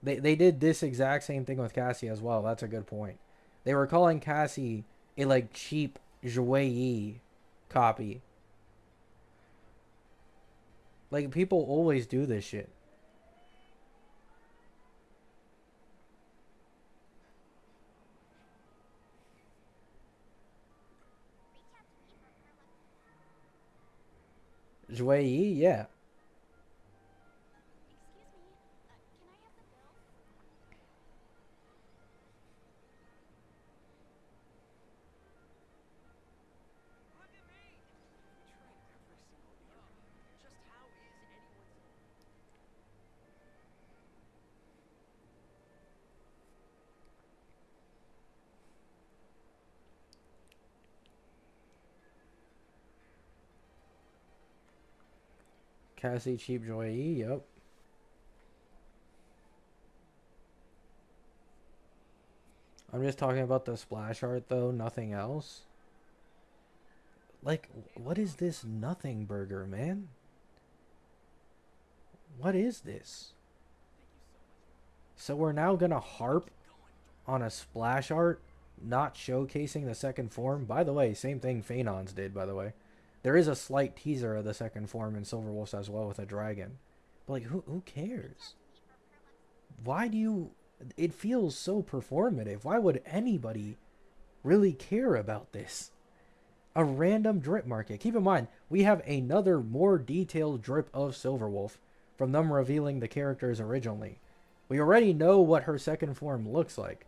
They did this exact same thing with Cassie as well. That's a good point. They were calling Cassie a like cheap Jue Yi copy. Like people always do this shit. Jue Yi, yeah. Cassie cheap Jue Yi, yep. I'm just talking about the splash art though, nothing else. Like, what is this nothing burger, man? What is this? So we're now gonna harp on a splash art not showcasing the second form. By the way, same thing Phaenon's did, by the way. There is a slight teaser of the second form in Silverwolves as well with a dragon. But like, who cares? Why do you... It feels so performative. Why would anybody really care about this? A random drip market. Keep in mind, we have another more detailed drip of Silverwolf from them revealing the characters originally. We already know what her second form looks like.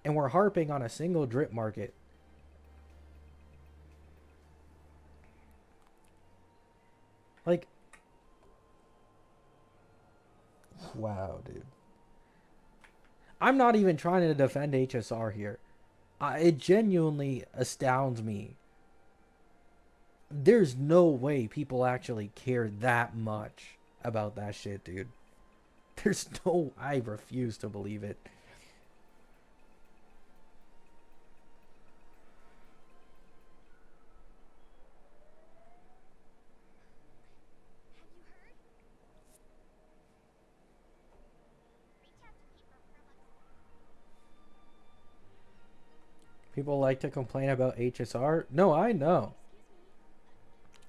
And we're harping on a single drip market. Like, wow, dude. I'm not even trying to defend HSR here. It genuinely astounds me. There's no way people actually care that much about that shit, dude. There's no... I refuse to believe it. People like to complain about HSR. No, I know.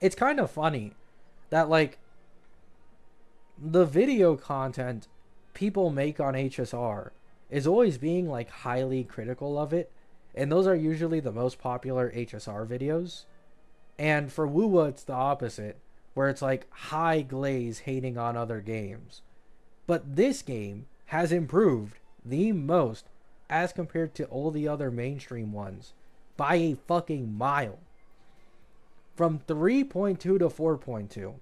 It's kind of funny that, like, the video content people make on HSR is always being, like, highly critical of it. And those are usually the most popular HSR videos. And for Wuwa, it's the opposite, where it's, like, high glaze hating on other games. But this game has improved the most as compared to all the other mainstream ones by a fucking mile. From 3.2 to 4.2,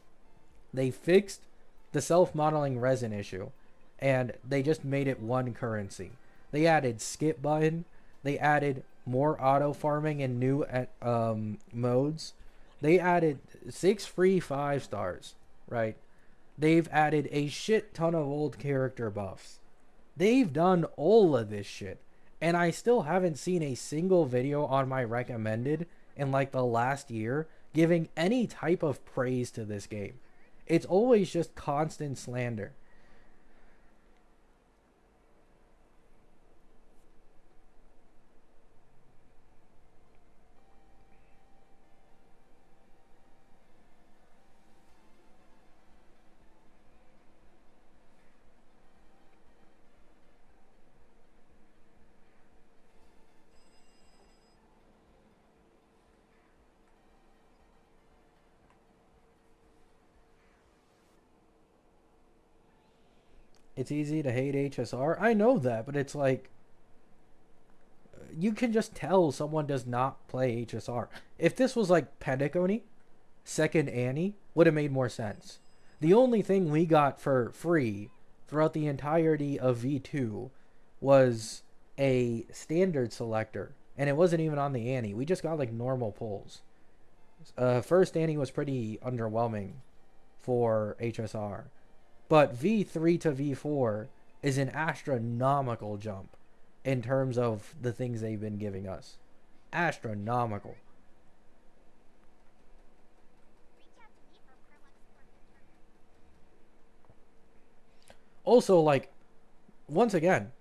they fixed the self-modeling resin issue, and they just made it one currency. They added skip button, they added more auto farming and new modes. They added 6 free 5 stars, right? They've added a shit ton of old character buffs. They've done all of this shit. And I still haven't seen a single video on my recommended in like the last year giving any type of praise to this game. It's always just constant slander. It's easy to hate HSR. I know that, but it's like, you can just tell someone does not play HSR. If this was like Pentacony, Second Annie, would have made more sense. The only thing we got for free throughout the entirety of V2 was a standard selector. And it wasn't even on the Annie. We just got like normal pulls. First Annie was pretty underwhelming for HSR. But V3 to V4 is an astronomical jump in terms of the things they've been giving us. Astronomical. Also, like, once again,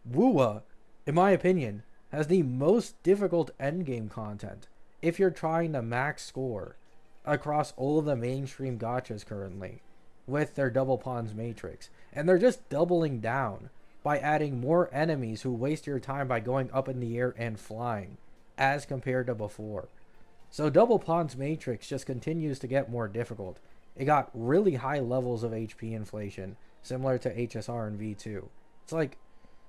Wuwa, in my opinion, has the most difficult endgame content if you're trying to max score across all of the mainstream gachas currently with their double pawns matrix. And they're just doubling down by adding more enemies who waste your time by going up in the air and flying as compared to before. So double pawns matrix just continues to get more difficult. It got really high levels of HP inflation, similar to HSR and V2. It's like,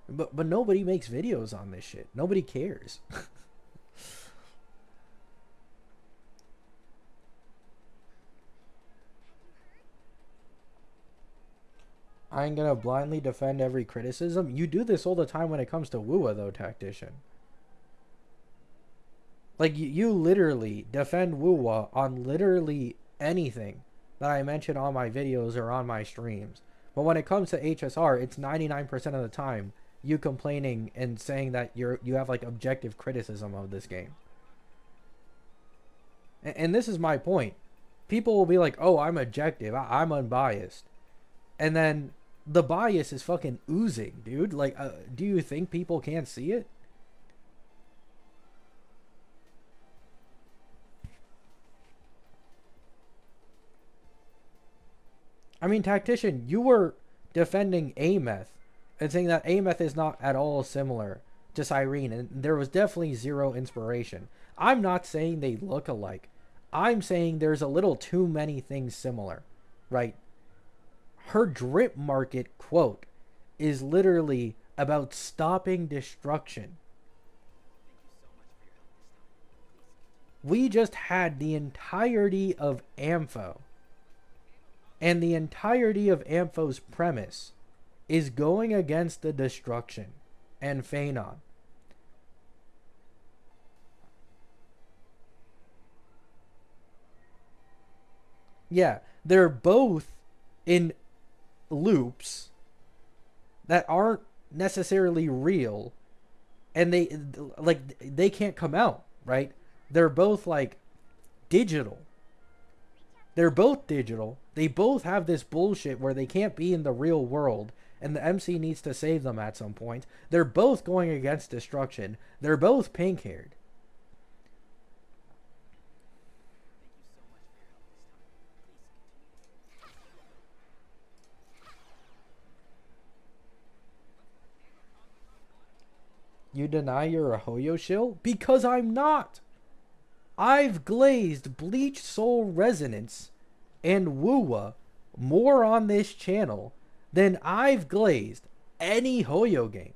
but nobody makes videos on this shit. Nobody cares. I ain't gonna blindly defend every criticism. You do this all the time when it comes to Wuwa, though, Tactician. Like, you literally defend Wuwa on literally anything that I mention on my videos or on my streams. But when it comes to HSR, it's 99% of the time you complaining and saying that you have, like, objective criticism of this game. And this is my point. People will be like, oh, I'm objective. I'm unbiased. And then the bias is fucking oozing, dude. Like, do you think people can't see it? I mean, Tactician, you were defending Ameth and saying that Ameth is not at all similar to Cyrene, and there was definitely zero inspiration. I'm not saying they look alike. I'm saying there's a little too many things similar, right? Her drip market quote is literally about stopping destruction. We just had the entirety of Ampho, and the entirety of Ampho's premise is going against the destruction and Phanon. Yeah, they're both in loops that aren't necessarily real, and they can't come out, right? They're both like digital. They're both digital. They both have this bullshit where they can't be in the real world, and the MC needs to save them at some point. They're both going against destruction. They're both pink haired. You deny you're a Hoyo shill? Because I'm not. I've glazed Bleach Soul Resonance and Woowa more on this channel than I've glazed any Hoyo game.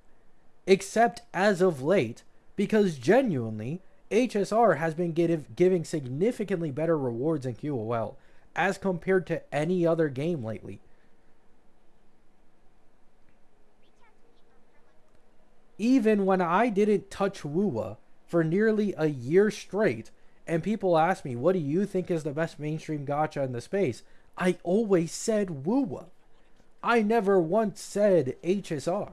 Except as of late, because genuinely, HSR has been giving significantly better rewards in QOL as compared to any other game lately. Even when I didn't touch Woowa for nearly a year straight, and people ask me, what do you think is the best mainstream gacha in the space? I always said Woowa. I never once said HSR.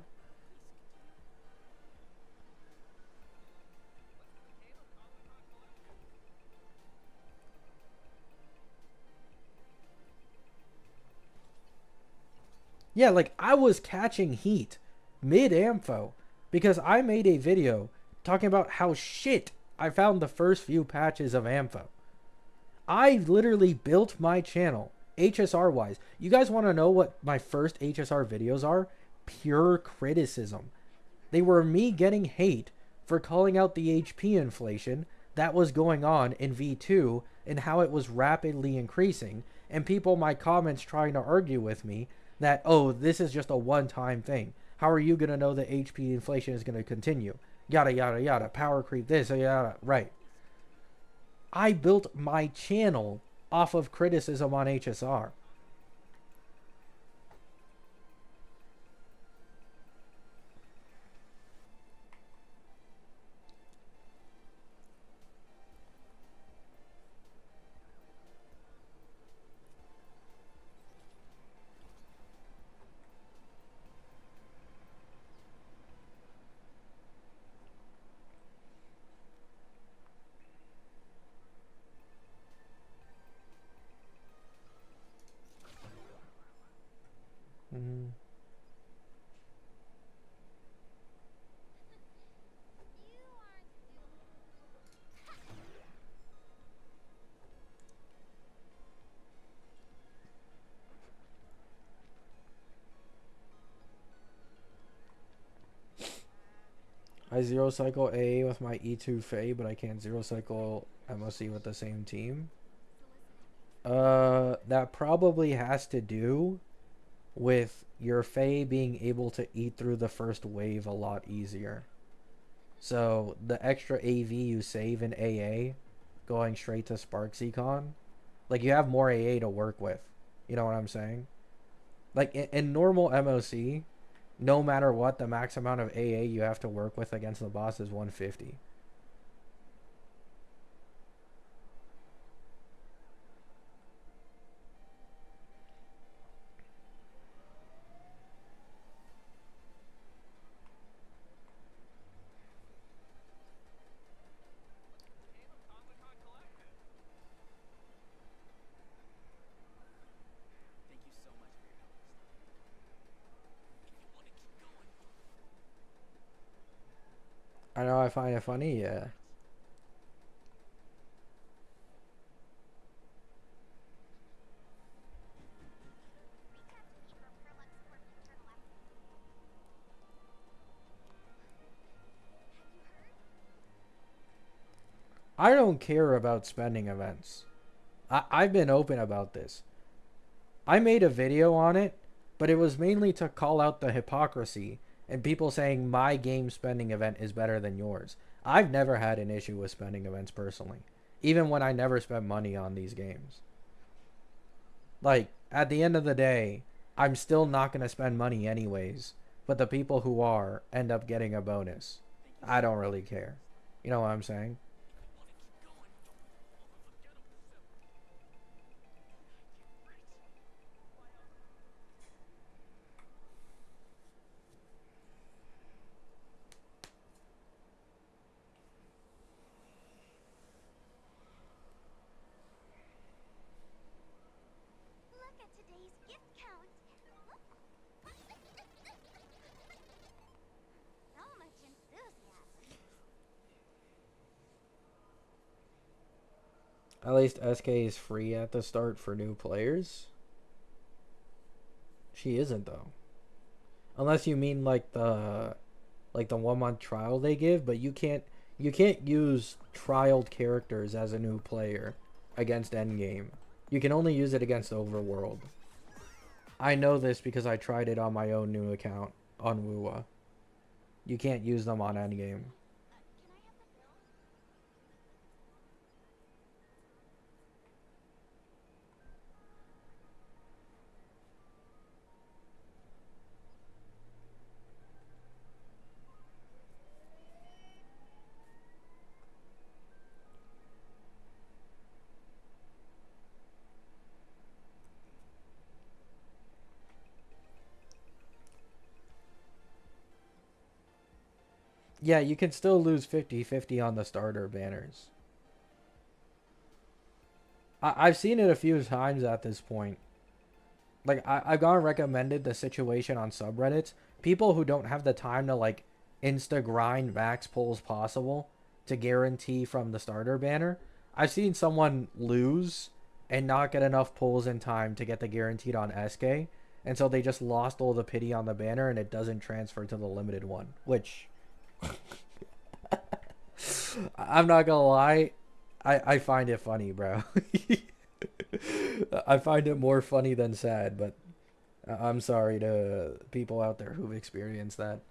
Yeah, like I was catching heat mid-Ampho because I made a video talking about how shit I found the first few patches of Ampho. I literally built my channel HSR wise. You guys want to know what my first HSR videos are? Pure criticism. They were me getting hate for calling out the HP inflation that was going on in V2 and how it was rapidly increasing, and people in my comments trying to argue with me that, oh, this is just a one-time thing. How are you going to know that HP inflation is going to continue? Yada, yada, yada. Power creep, this, yada. Right. I built my channel off of criticism on HSR. Mm-hmm. I zero cycle A with my E2 Fae, but I can't zero cycle MOC with the same team. That probably has to do with your Fae being able to eat through the first wave a lot easier. So the extra AV you save in AA going straight to Spark Econ, like you have more AA to work with. You know what I'm saying? Like in normal MOC, no matter what, the max amount of AA you have to work with against the boss is 150. find it funny? Yeah. I don't care about spending events. I've been open about this. I made a video on it, but it was mainly to call out the hypocrisy and people saying my game spending event is better than yours. I've never had an issue with spending events personally, even when I never spent money on these games. Like, at the end of the day, I'm still not going to spend money anyways, but the people who are end up getting a bonus. I don't really care. You know what I'm saying? Look at today's gift count. So much enthusiasm. At least SK is free at the start for new players. She isn't though. Unless you mean like the 1 month trial they give, but you can't use trialed characters as a new player against endgame. You can only use it against overworld. I know this because I tried it on my own new account on Wuwa. You can't use them on endgame. Can I have the bill? Yeah, you can still lose 50-50 on the starter banners. I've seen it a few times at this point. Like, I've gotten recommended the situation on subreddits. People who don't have the time to, like, insta-grind max pulls possible to guarantee from the starter banner. I've seen someone lose and not get enough pulls in time to get the guaranteed on SK. And so they just lost all the pity on the banner and it doesn't transfer to the limited one. Which... I'm not gonna lie, I find it funny, bro. I find it more funny than sad, but I'm sorry to people out there who've experienced that.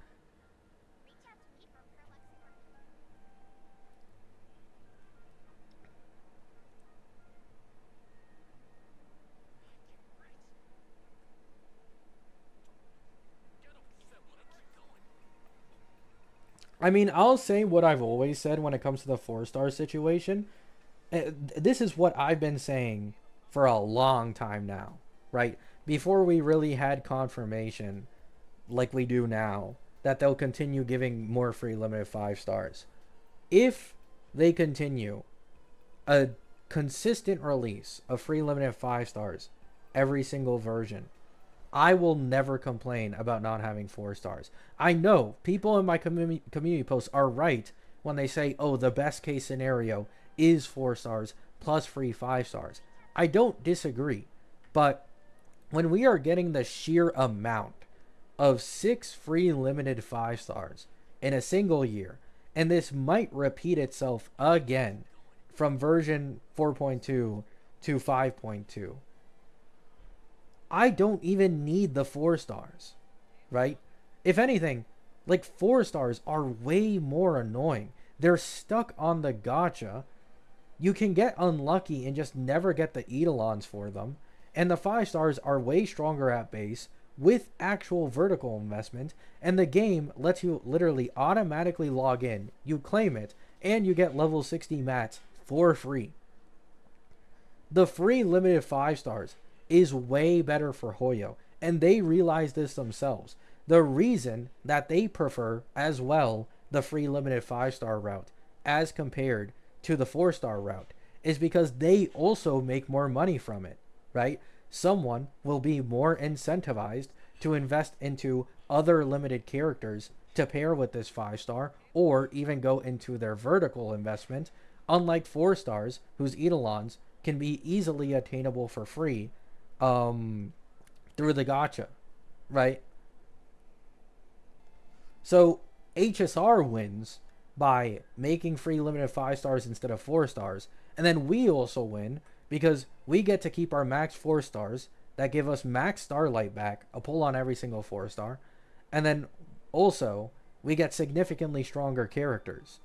I mean, I'll say what I've always said when it comes to the 4-star situation. This is what I've been saying for a long time now, right? Before we really had confirmation, like we do now, that they'll continue giving more free limited 5 stars. If they continue a consistent release of free limited 5 stars every single version, I will never complain about not having 4 stars. I know people in my community posts are right when they say, oh, the best case scenario is 4 stars plus free 5 stars. I don't disagree. But when we are getting the sheer amount of 6 free limited 5 stars in a single year, and this might repeat itself again from version 4.2 to 5.2, I don't even need the 4 stars, right? If anything, like 4 stars are way more annoying. They're stuck on the gacha. You can get unlucky and just never get the eidolons for them. And the 5 stars are way stronger at base with actual vertical investment. And the game lets you literally automatically log in. You claim it and you get level 60 mats for free. The free limited 5 stars is way better for Hoyo, and they realize this themselves. The reason that they prefer as well the free limited 5-star route as compared to the 4-star route is because they also make more money from it, right? Someone will be more incentivized to invest into other limited characters to pair with this 5-star, or even go into their vertical investment, unlike 4-stars, whose Eidolons can be easily attainable for free through the gacha, right? So HSR wins by making free limited 5-stars instead of 4-stars. And then we also win because we get to keep our max 4-stars that give us max Starlight back, a pull on every single 4-star. And then also, we get significantly stronger characters.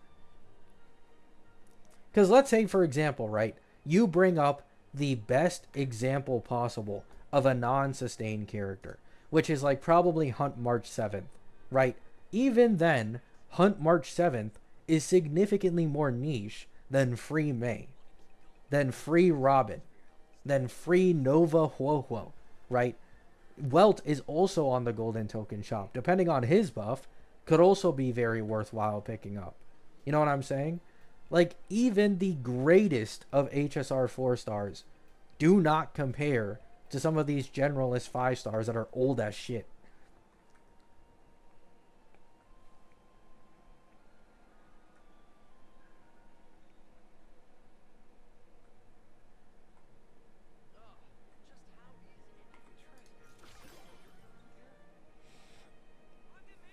Because let's say, for example, right, you bring up the best example possible of a non-sustained character, which is like probably Hunt March 7th, right? Even then, Hunt March 7th is significantly more niche than Free May, than Free Robin, than Free Nova Huohuo, right? Welt is also on the Golden Token shop. Depending on his buff, could also be very worthwhile picking up. You know what I'm saying? Like, even the greatest of HSR 4-stars do not compare to some of these generalist 5-stars that are old as shit. Excuse me.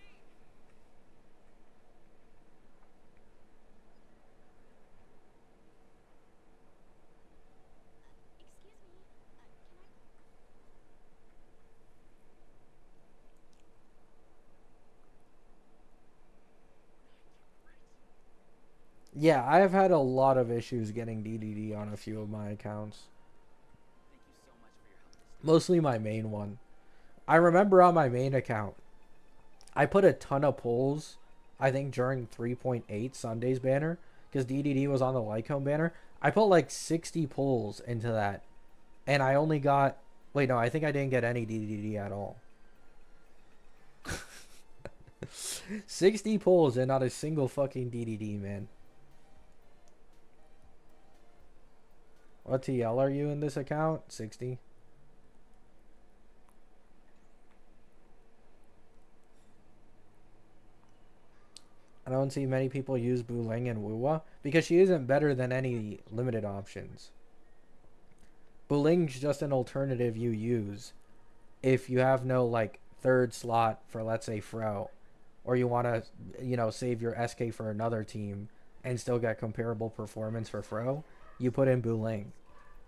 Yeah, I've had a lot of issues getting DDD on a few of my accounts. Mostly my main one. I remember on my main account, I put a ton of pulls, I think during 3.8 Sunday's banner, because DDD was on the Lycombe banner. I put like 60 pulls into that, and I only got... Wait, no, I think I didn't get any DDD at all. 60 pulls and not a single fucking DDD, man. What TL are you in this account? 60. I don't see many people use Buling and Wuwa because she isn't better than any limited options. Buling's just an alternative you use if you have no like third slot for, let's say, Fro, or you want to, you know, save your SK for another team and still get comparable performance for Fro. You put in Buling.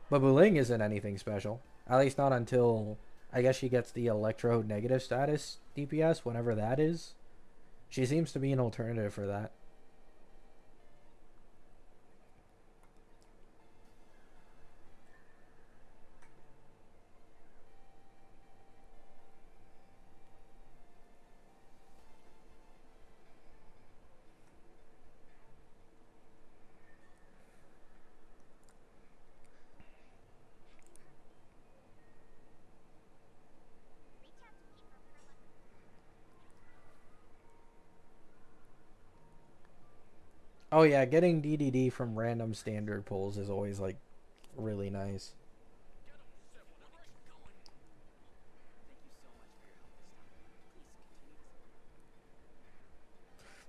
But Buling isn't anything special. At least not until, I guess, she gets the Electro negative status DPS, whenever that is. She seems to be an alternative for that. Oh yeah, getting DDD from random standard pulls is always like really nice.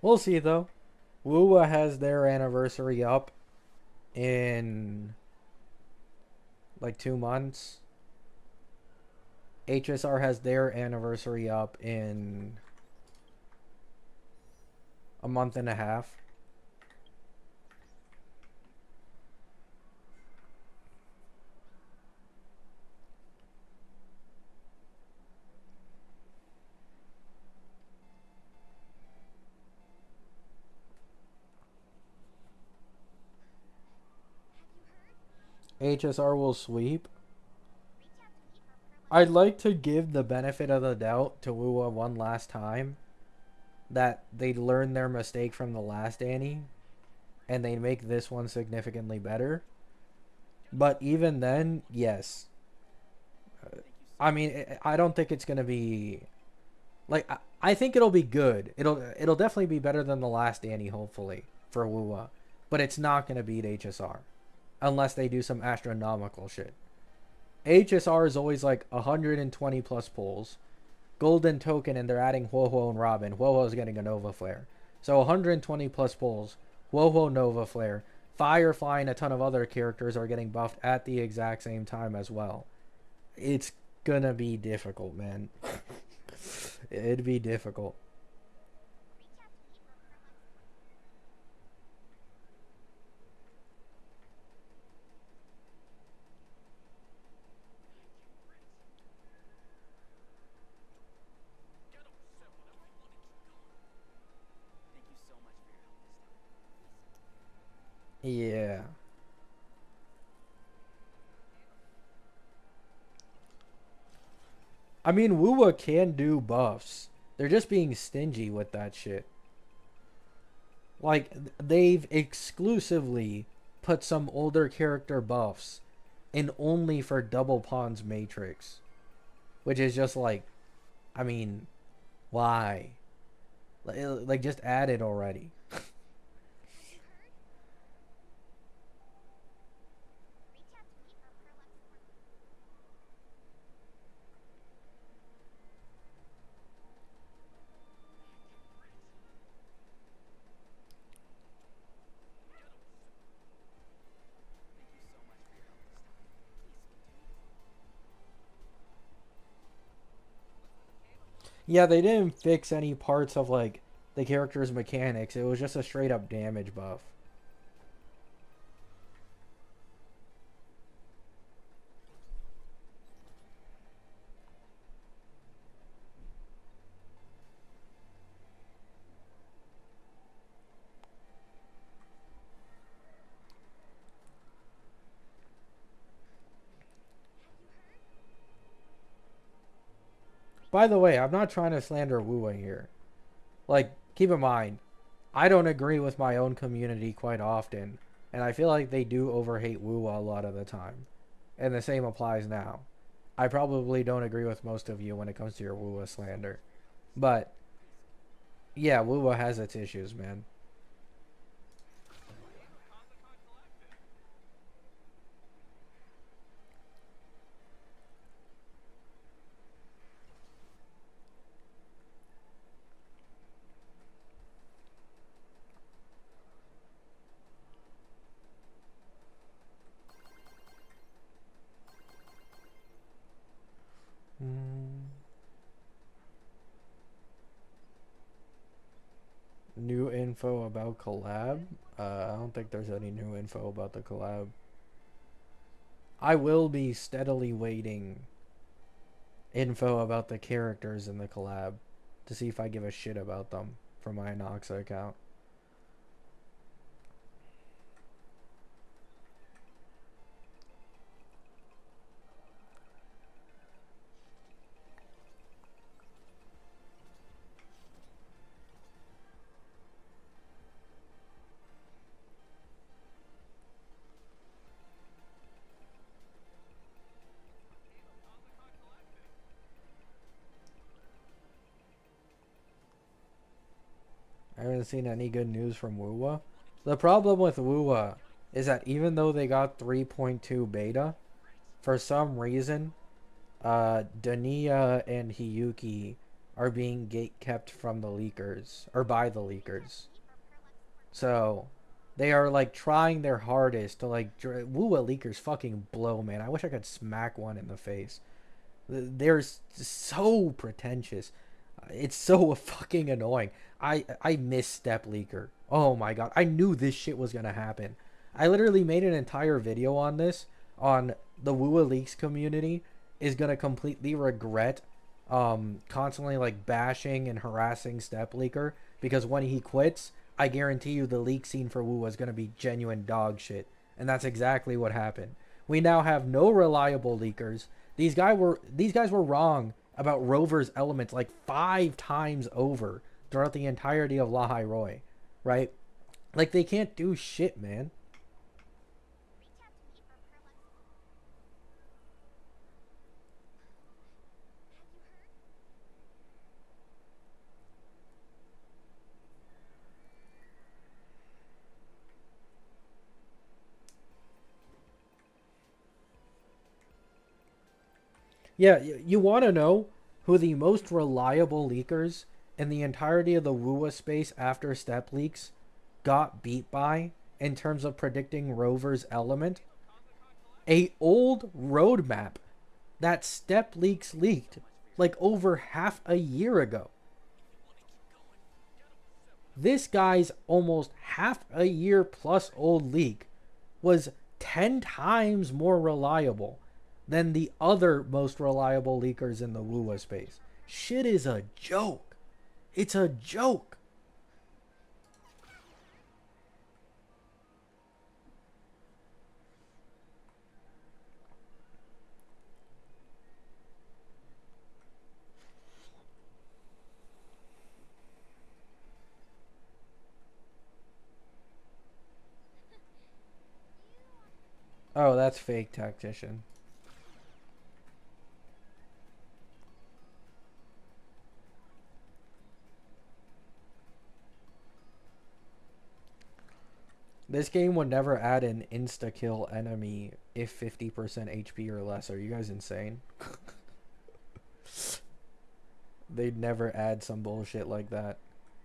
We'll see though. Wuwa has their anniversary up in like 2 months. HSR has their anniversary up in a month and a half. HSR will sweep. I'd like to give the benefit of the doubt to Wuwa one last time that they learned their mistake from the last Annie and they make this one significantly better. But even then, yes. I mean, I don't think it's going to be like I think it'll be good. It'll definitely be better than the last Annie, hopefully, for Wuwa. But it's not going to beat HSR unless they do some astronomical shit. HSR is always like 120 plus pulls, golden token and they're adding Huohuo and Robin, Huohuo's getting a Nova Flare. So 120 plus pulls, Huohuo Nova Flare, Firefly and a ton of other characters are getting buffed at the exact same time as well. It's gonna be difficult, man. It'd be difficult. Thank you so much for your help this time. Yeah. I mean, Wuwa can do buffs. They're just being stingy with that shit. Like, they've exclusively put some older character buffs in only for Double Pawn's Matrix. Which is just like, I mean, why? Like just add it already. Thank you so much for your help this time. Please continue. Yeah, they didn't fix any parts of like the character's mechanics. It was just a straight up damage buff. By the way, I'm not trying to slander Wuwa here. Like, keep in mind, I don't agree with my own community quite often, and I feel like they do overhate Wuwa a lot of the time. And the same applies now. I probably don't agree with most of you when it comes to your Wuwa slander. But, yeah, Wuwa has its issues, man. Mm. New info about collab? I don't think there's any new info about the collab. I will be steadily waiting info about the characters in the collab to see if I give a shit about them from my Noxa account. I haven't seen any good news from Wuwa. The problem with Wuwa is that even though they got 3.2 beta, for some reason, Dania and Hiyuki are being gate kept from the leakers, or by the leakers. So, they are like trying their hardest to like. Wuwa leakers fucking blow, man. I wish I could smack one in the face. They're so pretentious. It's so fucking annoying. I miss Step Leaker. Oh my god. I knew this shit was gonna happen. I literally made an entire video on this on the Wua Leaks community is gonna completely regret constantly like bashing and harassing Step Leaker because when he quits, I guarantee you the leak scene for Wua is gonna be genuine dog shit. And that's exactly what happened. We now have no reliable leakers. These guys were wrong about Rover's elements like 5 times over throughout the entirety of Lahai Roy, right? Like they can't do shit, man. Yeah, you want to know who the most reliable leakers in the entirety of the WUA space after step leaks got beat by in terms of predicting Rover's element? A old roadmap that step leaks leaked like over half a year ago. This guy's almost half a year plus old leak was 10 times more reliable than the other most reliable leakers in the WUA space. Shit is a joke. It's a joke. Oh, that's fake tactician. This game would never add an insta-kill enemy if 50% HP or less. Are you guys insane? They'd never add some bullshit like that.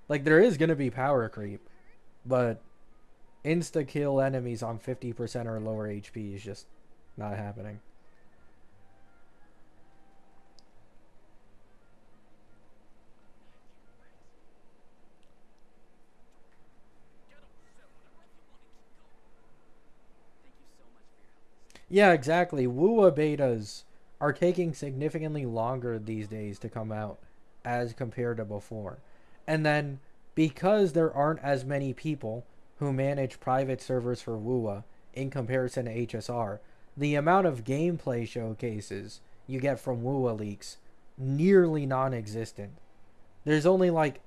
Like, there is gonna be power creep, but insta-kill enemies on 50% or lower HP is just not happening. Yeah, exactly. WUA betas are taking significantly longer these days to come out as compared to before. And then because there aren't as many people who manage private servers for WUA in comparison to HSR, the amount of gameplay showcases you get from WUA leaks nearly non-existent. There's only like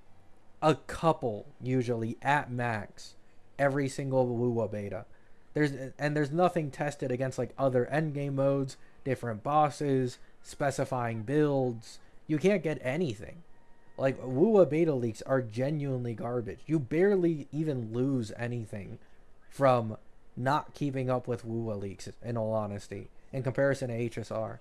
a couple usually at max every single WUA beta. There's nothing tested against like other endgame modes, different bosses, specifying builds. You can't get anything. Like WUA beta leaks are genuinely garbage. You barely even lose anything from not keeping up with WUA leaks, in all honesty, in comparison to HSR.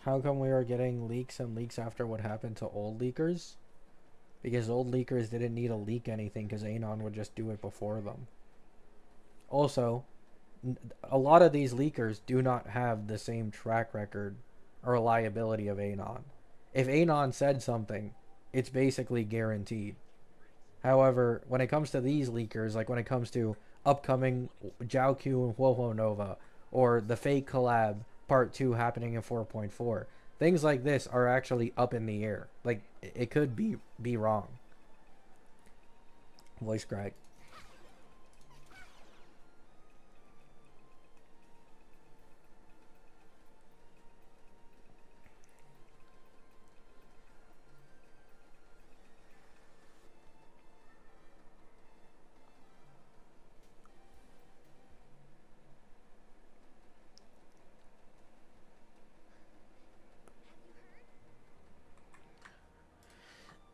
How come we are getting leaks and leaks after what happened to old leakers? Because old leakers didn't need to leak anything because Anon would just do it before them. Also, a lot of these leakers do not have the same track record or reliability of Anon. If Anon said something, it's basically guaranteed. However, when it comes to these leakers, like when it comes to upcoming Jiaoqiu and Huohuo Nova, or the fake collab part 2 happening in 4.4, things like this are actually up in the air. Like, it could be wrong. Voice crack.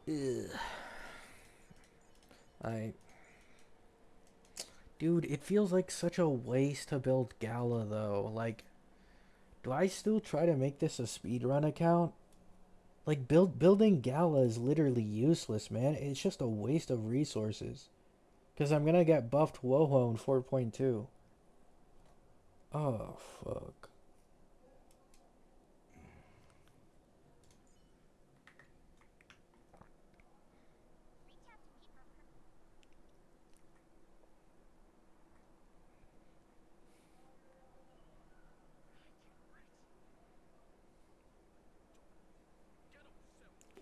Ugh. Dude, it feels like such a waste to build Gala though. Like, do I still try to make this a speedrun account? Like, building Gala is literally useless, man. It's just a waste of resources. Because I'm gonna get buffed Woho in 4.2. Oh, fuck.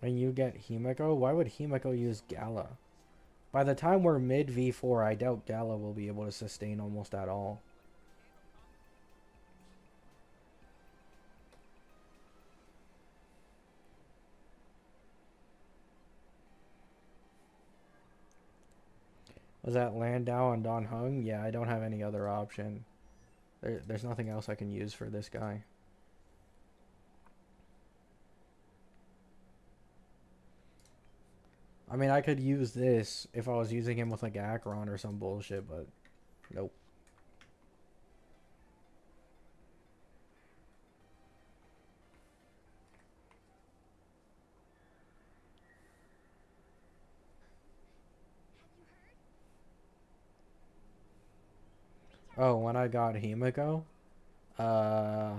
And you get Himeko? Why would Himeko use Gala? By the time we're mid V4, I doubt Gala will be able to sustain almost at all. Was that Landau and Don Hung? Yeah, I don't have any other option. There's nothing else I can use for this guy. I mean, I could use this if I was using him with like Acheron or some bullshit, but nope. Oh, when I got Himiko, uh,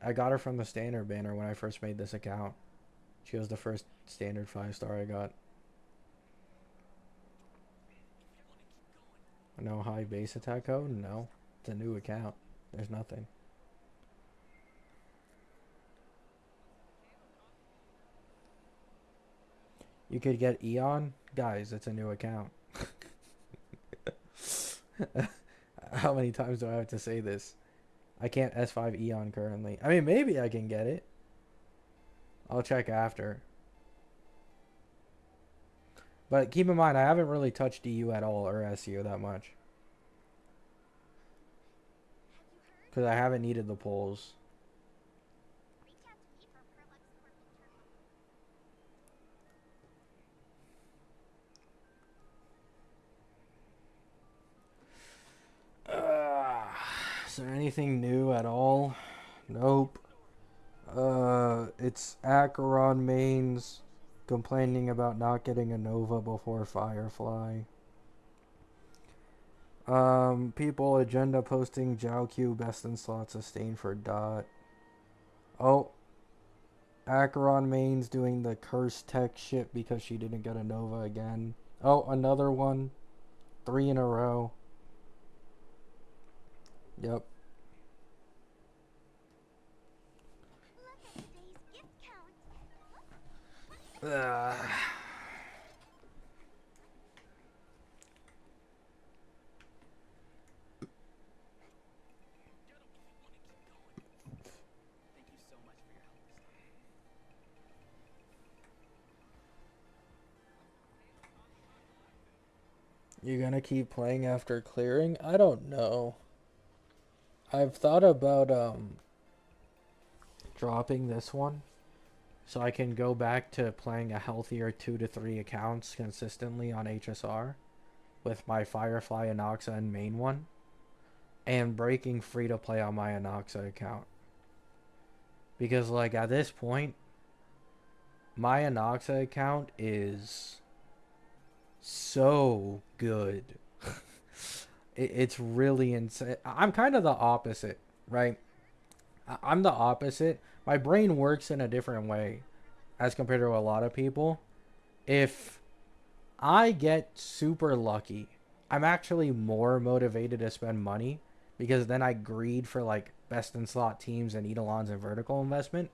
I got her from the standard banner when I first made this account. She was the first standard 5-star I got. No high base attack code? No. It's a new account. There's nothing. You could get Eon? Guys, it's a new account. How many times do I have to say this? I can't S5 Eon currently. I mean, maybe I can get it. I'll check after. But keep in mind, I haven't really touched DU at all or SU that much. Because I haven't needed the pulls. Is there anything new at all? Nope. It's Acheron mains complaining about not getting a Nova before Firefly. People agenda posting Jiao Q best in slot sustain for Dot. Oh, Acheron mains doing the curse tech shit because she didn't get a Nova again. Oh, another one. 3 in a row. Yep. Ugh. You gonna keep playing after clearing? I don't know. I've thought about dropping this one so I can go back to playing a healthier 2 to 3 accounts consistently on HSR with my Firefly Anoxa and main one, and breaking free to play on my Anoxa account. Because like at this point, my Anoxa account is so good. It's really insane. I'm kind of the opposite, right? I'm the opposite. My brain works in a different way as compared to a lot of people. If I get super lucky, I'm actually more motivated to spend money because then I greed for like best in slot teams and Eidolons and vertical investment.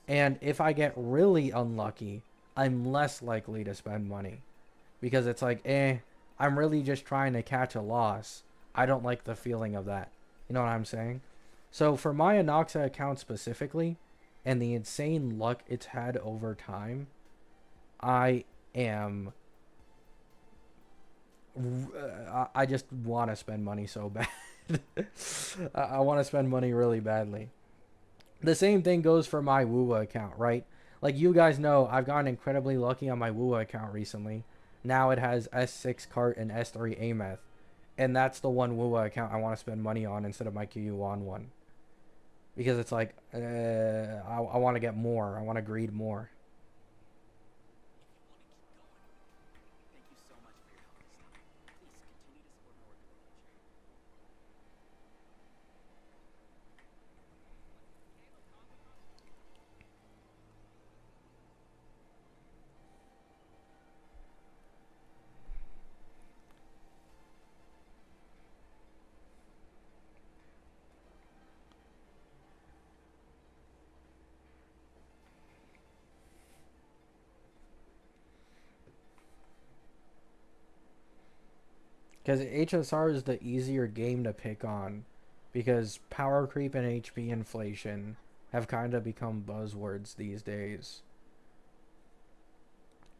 And if I get really unlucky, I'm less likely to spend money because it's like, I'm really just trying to catch a loss. I don't like the feeling of that. You know what I'm saying? So for my Anoxa account specifically, and the insane luck it's had over time, I am... I just want to spend money so bad. I want to spend money really badly. The same thing goes for my Woowa account, right? Like you guys know, I've gotten incredibly lucky on my Woowa account recently. Now it has S6 cart and S3 Ameth. And that's the one Woowa account I want to spend money on instead of my QU1 one. Because it's like, I want to get more. I want to greed more. Because HSR is the easier game to pick on. Because power creep and HP inflation have kind of become buzzwords these days.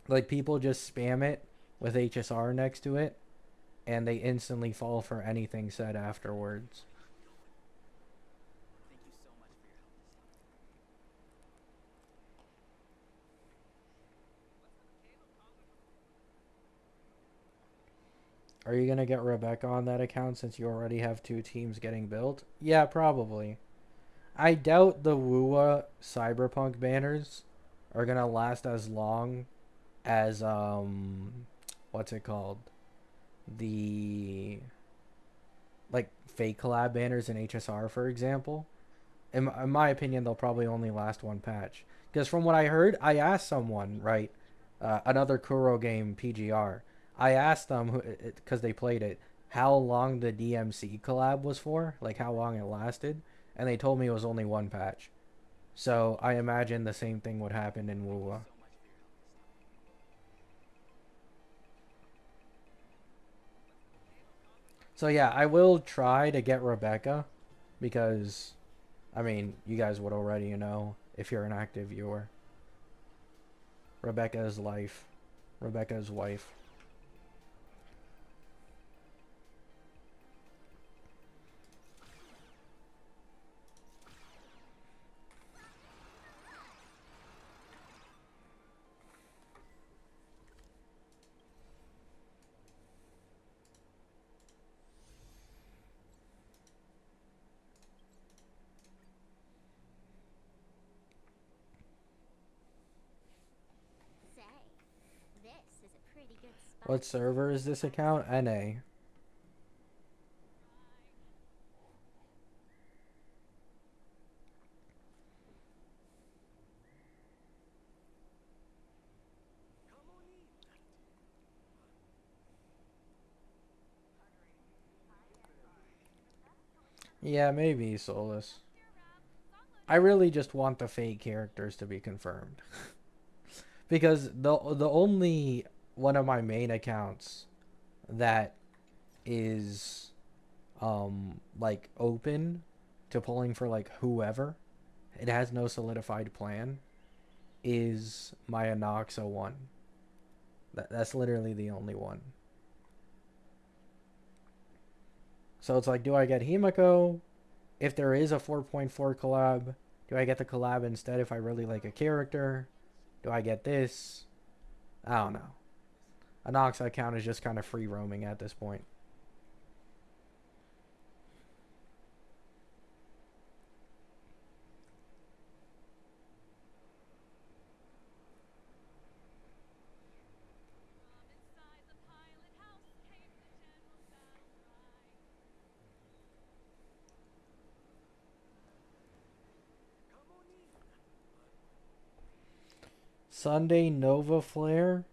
Like, people just spam it with HSR next to it, and they instantly fall for anything said afterwards. Thank you so much for your help this time. Are you gonna get Rebecca on that account since you already have 2 teams getting built? Yeah, probably. I doubt the WUA Cyberpunk banners are gonna last as long as what's it called? The like fake collab banners in HSR, for example. In my opinion, they'll probably only last 1 patch. Because from what I heard, I asked someone, right, another Kuro game PGR. I asked them because they played it, how long the DMC collab was for, like how long it lasted, and they told me it was only 1 patch. So I imagine the same thing would happen in Thank you WUA. so much for your help this time. So yeah, I will try to get Rebecca because, I mean, you guys would already know if you're an active viewer. Rebecca's life. Rebecca's wife. Say, this is a pretty good spot. What server is this account? NA. Yeah, maybe Solus. I really just want the fake characters to be confirmed. Because the only one of my main accounts that is like open to pulling for like whoever, it has no solidified plan, is my Anoxa one. That's literally the only one. So it's like, do I get Himiko? If there is a 4.4 collab, do I get the collab instead if I really like a character? Do I get this? I don't know. Anoxa account is just kind of free roaming at this point. Sunday Nova Flare,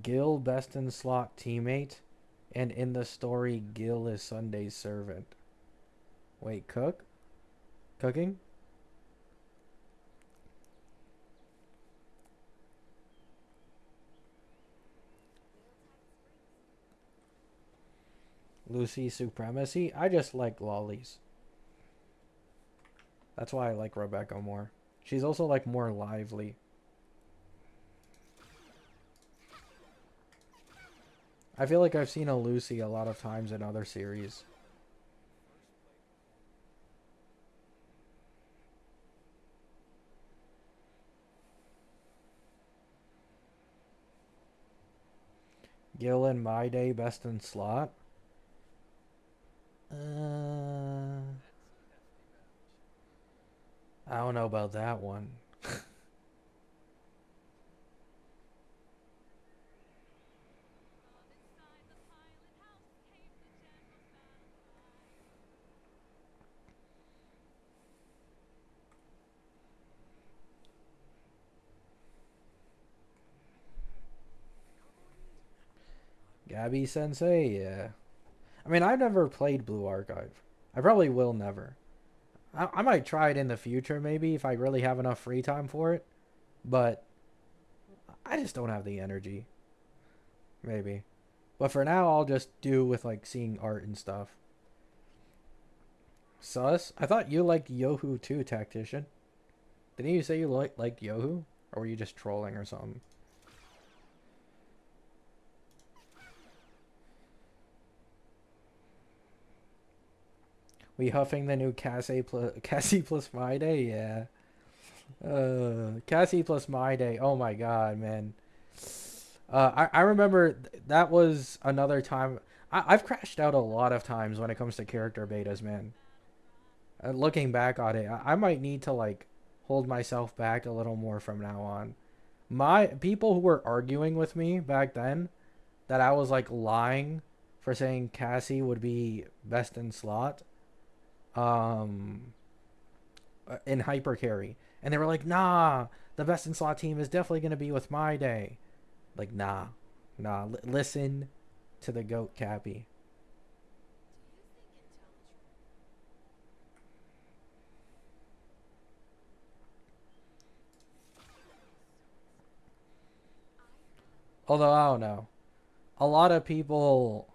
Gil best in slot teammate, and in the story Gil is Sunday's servant. Wait, cook? Cooking? Lucy Supremacy? I just like lollies. That's why I like Rebecca more. She's also like more lively. I feel like I've seen a Lucy a lot of times in other series. Gil and My Day best in slot. I don't know about that one. Gabby Sensei, yeah. I mean, I've never played Blue Archive. I probably will never. I might try it in the future, maybe, if I really have enough free time for it. But I just don't have the energy. Maybe. But for now, I'll just do with, like, seeing art and stuff. Sus? I thought you liked Yohu too, Tactician. Didn't you say you liked Yohu? Or were you just trolling or something? We huffing the new Cassie plus My Day? Yeah. Cassie plus My Day. Oh my god, man. I remember that was another time. I've crashed out a lot of times when it comes to character betas, man. Looking back on it, I might need to like hold myself back a little more from now on. My people who were arguing with me back then that I was like lying for saying Cassie would be best in slot, um, in hyper carry, and they were like, "Nah, the best in slot team is definitely gonna be with My Day." Like, nah. Listen to the goat, Cappy. Although I don't know, a lot of people.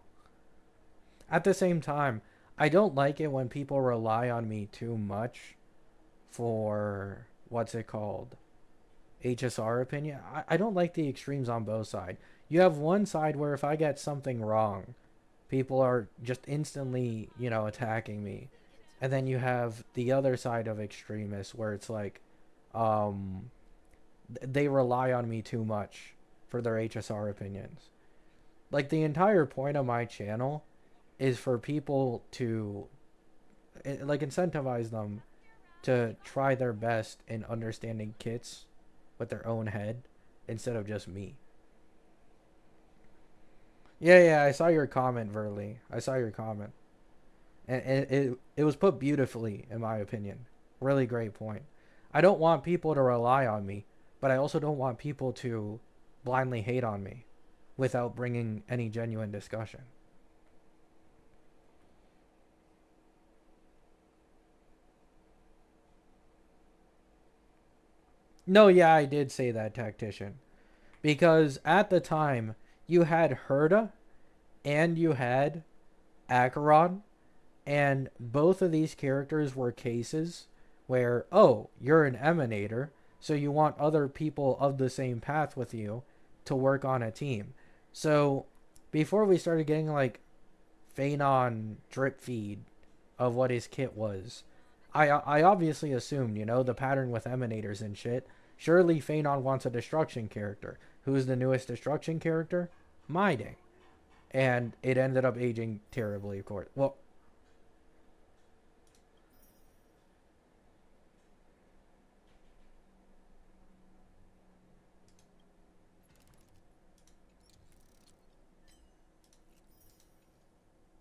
At the same time, I don't like it when people rely on me too much for what's it called? HSR opinion. I don't like the extremes on both sides. You have one side where if I get something wrong, people are just instantly, attacking me. And then you have the other side of extremists where it's like, um, they rely on me too much for their HSR opinions. Like the entire point of my channel is for people to like incentivize them to try their best in understanding kits with their own head instead of just me. Yeah, I saw your comment, Verly. I saw your comment. And it was put beautifully, in my opinion. Really great point. I don't want people to rely on me, but I also don't want people to blindly hate on me without bringing any genuine discussion. No, yeah, I did say that, Tactician. Because at the time, you had Herda and you had Acheron, and both of these characters were cases where, oh, you're an emanator, so you want other people of the same path with you to work on a team. So before we started getting like Phanon drip feed of what his kit was, I obviously assumed, the pattern with emanators and shit. Surely Phanon wants a destruction character. Who's the newest destruction character? My Day. And it ended up aging terribly, of course. Well,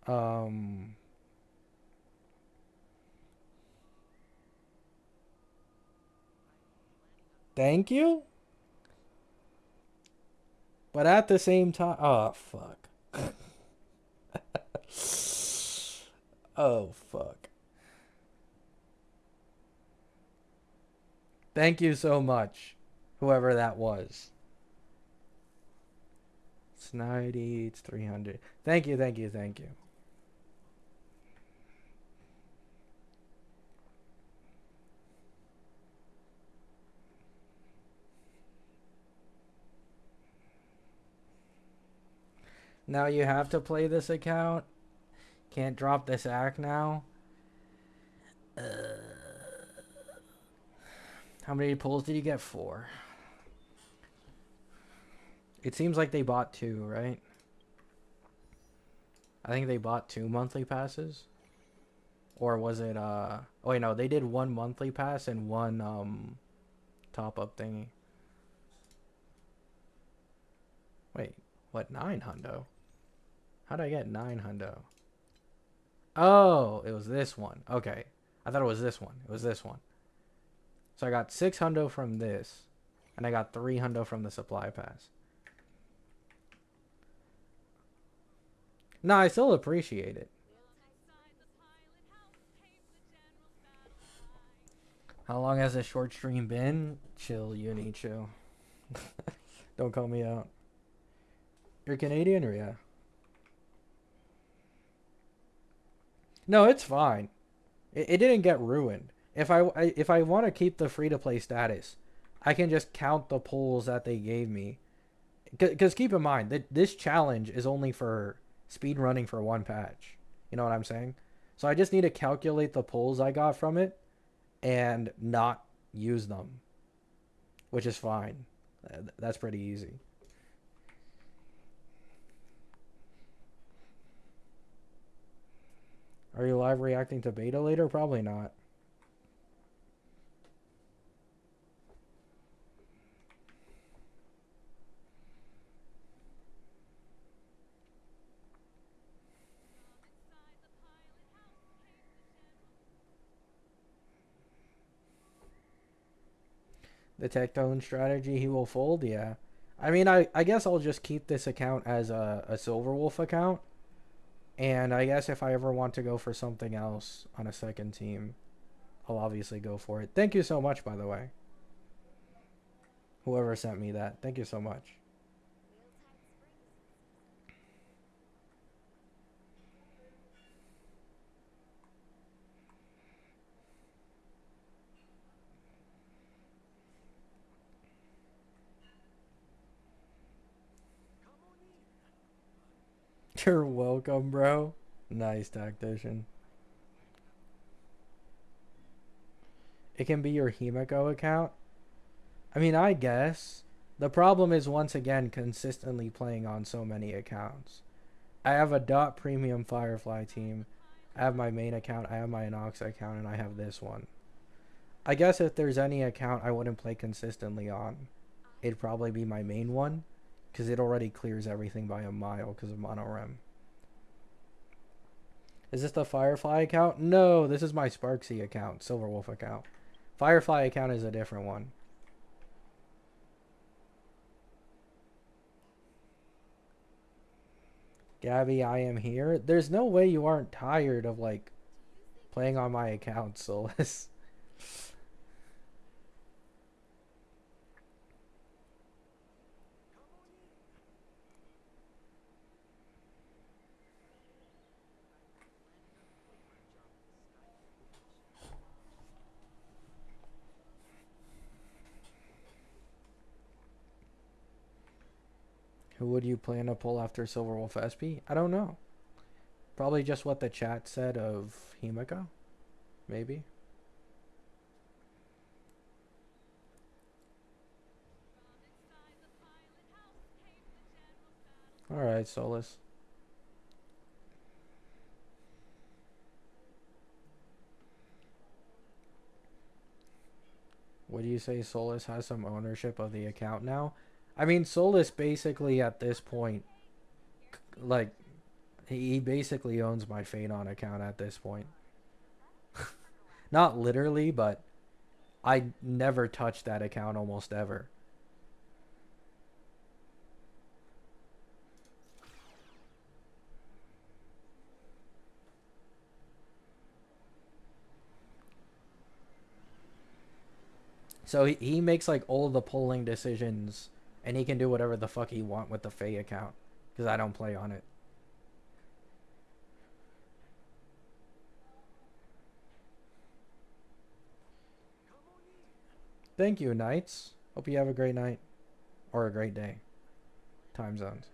um, thank you. But at the same time, oh fuck. Oh fuck. Thank you so much, whoever that was. Snidey, it's 300. Thank you. Now you have to play this account. Can't drop this act now. How many pulls did you get? 4. It seems like they bought 2, right? I think they bought 2 monthly passes. Or was it oh wait, no, they did 1 monthly pass and 1 top up thingy. Wait, what, 9 hundo? How did I get 9 hundo? Oh, it was this one. Okay. I thought it was this one. It was this one. So I got 6 hundo from this. And I got 3 hundo from the supply pass. No, I still appreciate it. How long has this short stream been? Chill, Uni, chill. Don't call me out. You're Canadian or yeah? No, it's fine. It didn't get ruined. If I want to keep the free to play status, I can just count the pulls that they gave me. Because keep in mind that this challenge is only for speed running for 1 patch. You know what I'm saying? So I just need to calculate the pulls I got from it and not use them, which is fine. That's pretty easy. Are you live reacting to beta later? Probably not. The Tectone strategy, he will fold, yeah. I mean, I guess I'll just keep this account as a Silverwolf account. And I guess if I ever want to go for something else on a second team, I'll obviously go for it. Thank you so much, by the way. Whoever sent me that. Thank you so much. You're welcome, bro. Nice, tactician. It can be your Himiko account. I mean, I guess. The problem is, once again, consistently playing on so many accounts. I have a dot premium Firefly team. I have my main account, I have my Inox account, and I have this one. I guess if there's any account I wouldn't play consistently on, it'd probably be my main one, because it already clears everything by a mile because of monorem. Is this the Firefly account? No, this is my Sparksy account, Silverwolf account. Firefly account is a different one. Gabby, I am here. There's no way you aren't tired of, like, playing on my account, Solus. Who would you plan to pull after Silverwolf SP? I don't know. Probably just what the chat said of Himiko. Maybe. Alright, Solus. Would you say Solus has some ownership of the account now? I mean, Solus basically at this point, like, he basically owns my Phaedon account at this point. Not literally, but I never touched that account almost ever. So he makes like all the polling decisions, and he can do whatever the fuck he want with the Faye account, because I don't play on it. Thank you, Knights. Hope you have a great night. Or a great day. Time zones.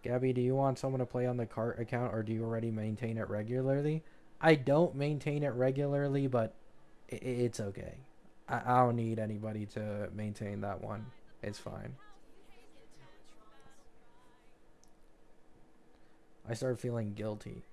Gabby, do you want someone to play on the cart account, or do you already maintain it regularly? I don't maintain it regularly, but it's okay. I don't need anybody to maintain that one. It's fine. I start feeling guilty.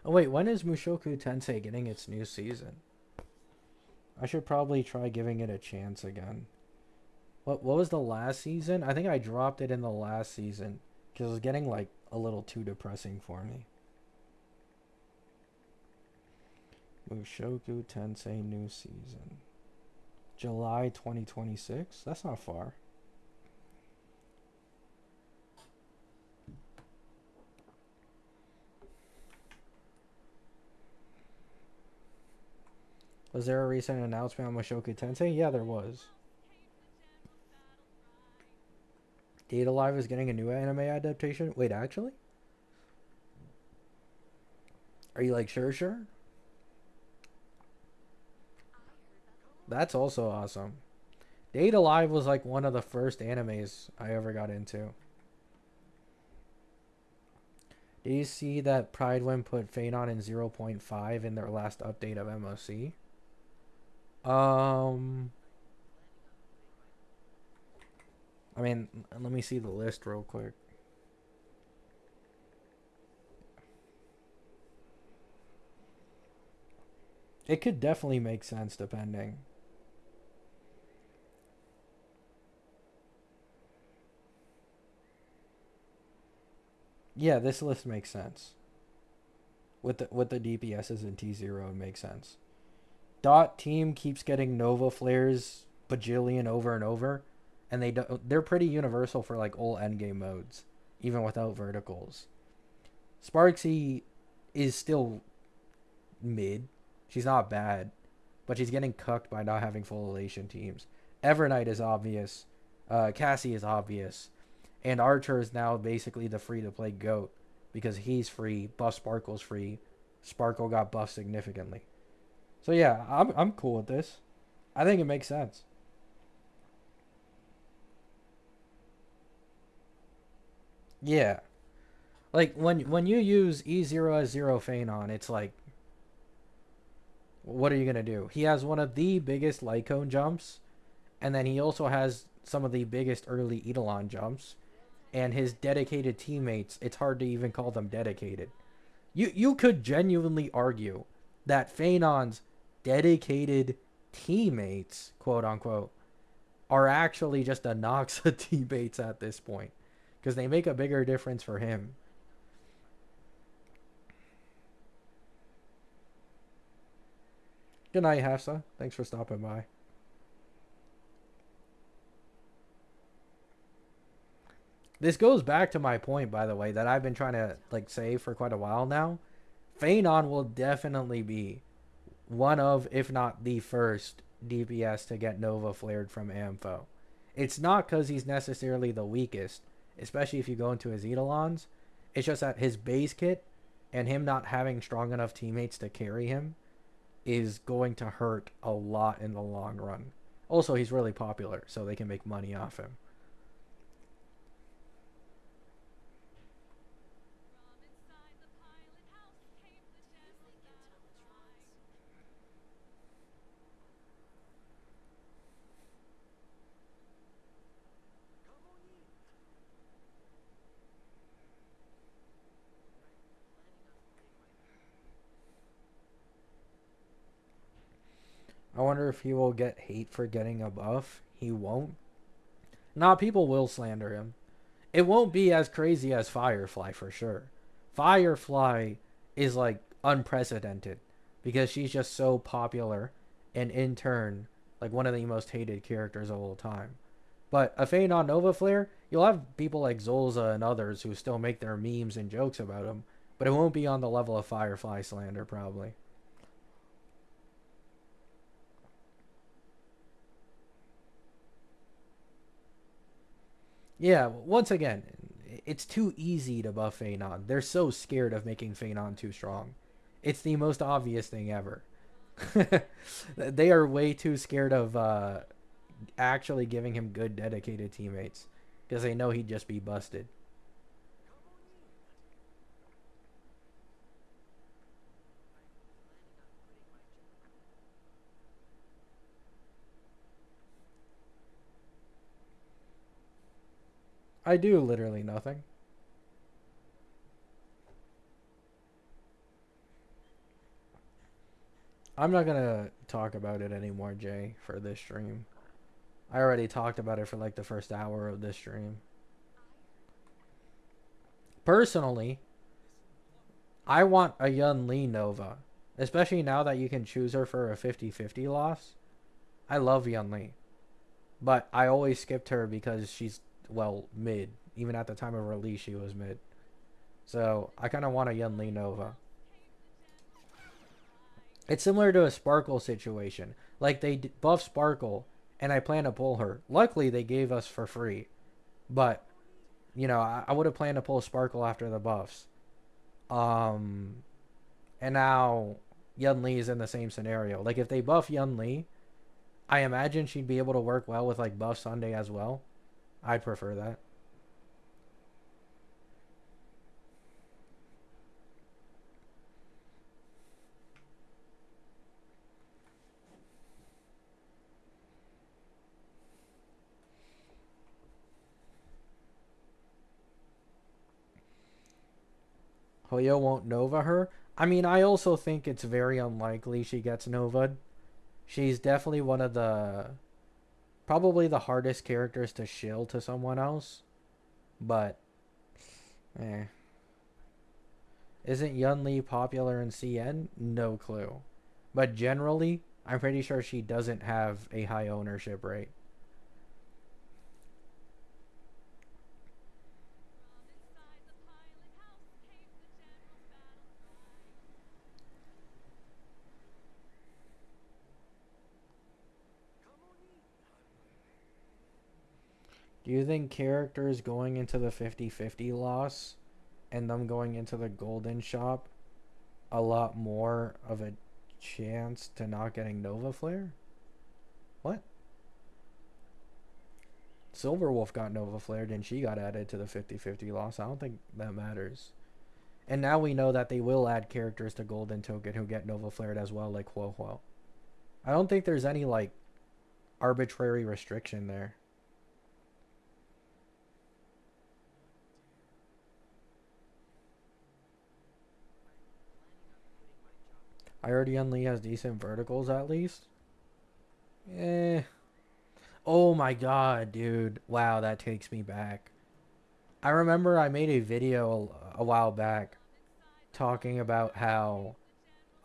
Oh wait, when is Mushoku Tensei getting its new season? I should probably try giving it a chance again. What was the last season? I think I dropped it in the last season because it was getting like a little too depressing for me. Mushoku Tensei new season. July 2026? That's not far. Was there a recent announcement on Mushoku Tensei? Yeah, there was. Data Live is getting a new anime adaptation? Wait, actually? Are you like, sure, sure? That's also awesome. Date Alive was like one of the first animes I ever got into. Did you see that Pride Wind put Phanon in 0.5 in their last update of MOC? I mean, let me see the list real quick. It could definitely make sense depending. Yeah, this list makes sense. With the DPSs in T0, it makes sense. Dot team keeps getting Nova flares bajillion over and over, and they're pretty universal for like all endgame modes, even without verticals. Sparksy is still mid. She's not bad, but she's getting cucked by not having full elation teams. Evernight is obvious. Cassie is obvious. And Archer is now basically the free-to-play GOAT because he's free. Buff Sparkle's free. Sparkle got buffed significantly. So yeah, I'm cool with this. I think it makes sense. Yeah. Like when you use E0 as 0 Phanon, it's like, what are you gonna do? He has one of the biggest light cone jumps, and then he also has some of the biggest early Eidolon jumps. And his dedicated teammates, it's hard to even call them dedicated. You could genuinely argue that Phanon's dedicated teammates, quote unquote, are actually just a Noxa teammates at this point. Because they make a bigger difference for him. Good night, Hafsa. Thanks for stopping by. This goes back to my point, by the way, that I've been trying to like say for quite a while now. Phanon will definitely be one of, if not the first, DPS to get Nova flared from Ampho. It's not because he's necessarily the weakest, especially if you go into his Eidolons. It's just that his base kit and him not having strong enough teammates to carry him is going to hurt a lot in the long run. Also, he's really popular, so they can make money off him. I wonder if he will get hate for getting a buff. He won't. Nah, people will slander him. It won't be as crazy as Firefly for sure. Firefly is like unprecedented because she's just so popular and in turn like one of the most hated characters of all time. But a Phanon Nova Flare, you'll have people like Zolza and others who still make their memes and jokes about him, but it won't be on the level of Firefly slander probably. Yeah, once again, it's too easy to buff Phanon. They're so scared of making Phanon too strong. It's the most obvious thing ever. They are way too scared of actually giving him good dedicated teammates because they know he'd just be busted. I do literally nothing. I'm not gonna talk about it anymore, Jay, for this stream. I already talked about it for like the first hour of this stream. Personally, I want a Yun Li Nova. Especially now that you can choose her for a 50-50 loss. I love Yun Li. But I always skipped her because she's, well, mid. Even at the time of release, she was mid. So, I kind of want a Yun Li Nova. It's similar to a Sparkle situation. Like, they buff Sparkle, and I plan to pull her. Luckily, they gave us for free. But, you know, I would have planned to pull Sparkle after the buffs. And now Yun Li is in the same scenario. Like if they buff Yun Li, I imagine she'd be able to work well with like buff Sunday as well. I'd prefer that. Hoyo won't Nova her. I mean, I also think it's very unlikely she gets Nova'd. She's definitely one of the probably the hardest characters to shill to someone else. But eh. Isn't Yun Li popular in CN? No clue. But generally, I'm pretty sure she doesn't have a high ownership rate. Do you think characters going into the 50-50 loss and them going into the golden shop a lot more of a chance to not getting Nova Flare? What? Silverwolf got Nova Flared and she got added to the 50-50 loss. I don't think that matters. And now we know that they will add characters to Golden Token who get Nova Flared as well, like Huo Huo. I don't think there's any, like, arbitrary restriction there. I heard Yun Li has decent verticals at least. Eh. Oh my god, dude. Wow, that takes me back. I remember I made a video a while back talking about how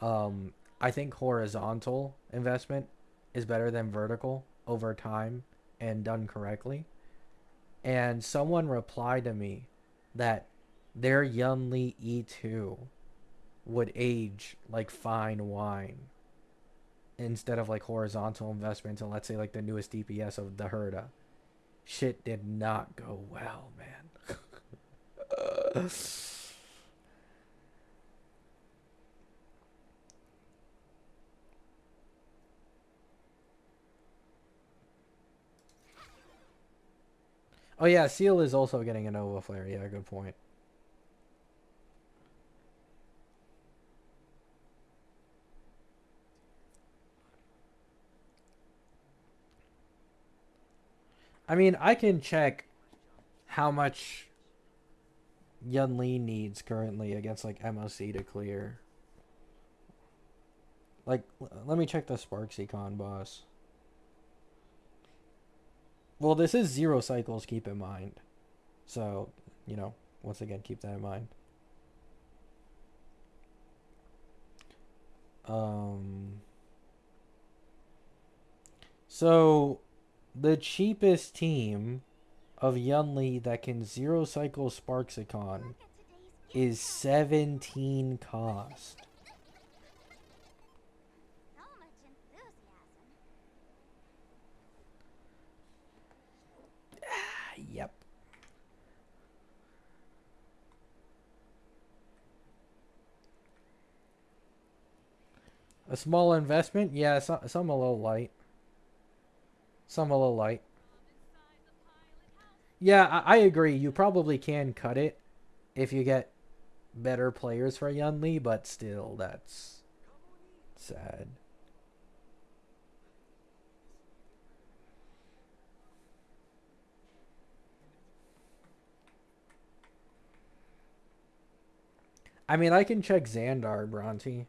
I think horizontal investment is better than vertical over time and done correctly. And someone replied to me that their Yun Li E2 would age like fine wine instead of like horizontal investment in, let's say, like the newest DPS of the Herda. Shit did not go well, man. Oh yeah, Seal is also getting a Nova Flare. Yeah, good point. I mean, I can check how much Yun Li needs currently against like MOC to clear. Like, let me check the Sparks Econ boss. Well, this is 0 cycles, keep in mind. So, you know, once again, keep that in mind. So, the cheapest team of Yun Li that can 0 cycle Sparks Econ is 17 cost. So much enthusiasm. Yep. A small investment? Yeah, some a little light. Some a little light. Yeah, I agree. You probably can cut it if you get better players for Yun Li, but still, that's sad. I mean, I can check Xandar, Bronte,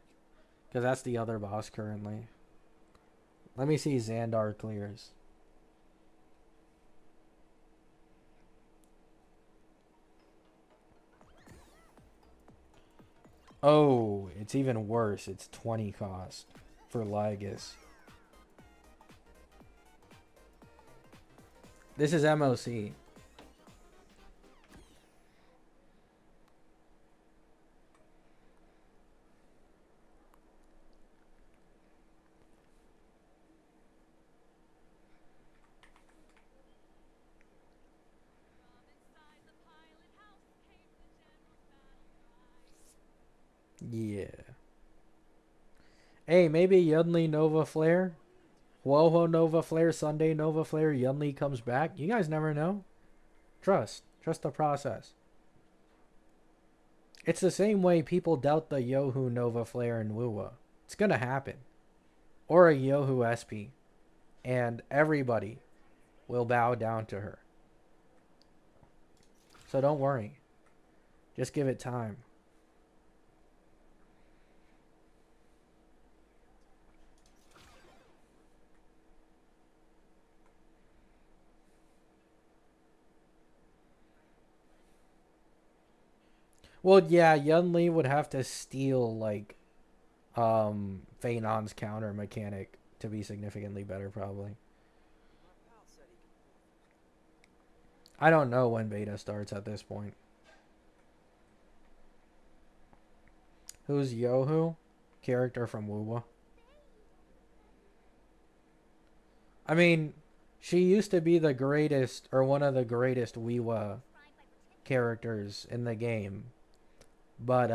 because that's the other boss currently. Let me see Xandar clears. Oh, it's even worse. It's 20 cost for Lygus. This is MOC. Yeah. Hey, maybe Yunli Nova Flare, Woho Nova Flare, Sunday Nova Flare, Yunli comes back. You guys never know. Trust the process. It's the same way people doubt the Yohu Nova Flare in Wuwa. It's gonna happen. Or a Yohu SP. And everybody will bow down to her. So don't worry. Just give it time. Well, yeah, Yun Li would have to steal, like, Phaenon's counter mechanic to be significantly better, probably. My pal said he could pull I don't know when beta starts at this point. Who's Yohu? Character from Wuwa. I mean, she used to be the greatest, or one of the greatest Wiwa characters in the game. But,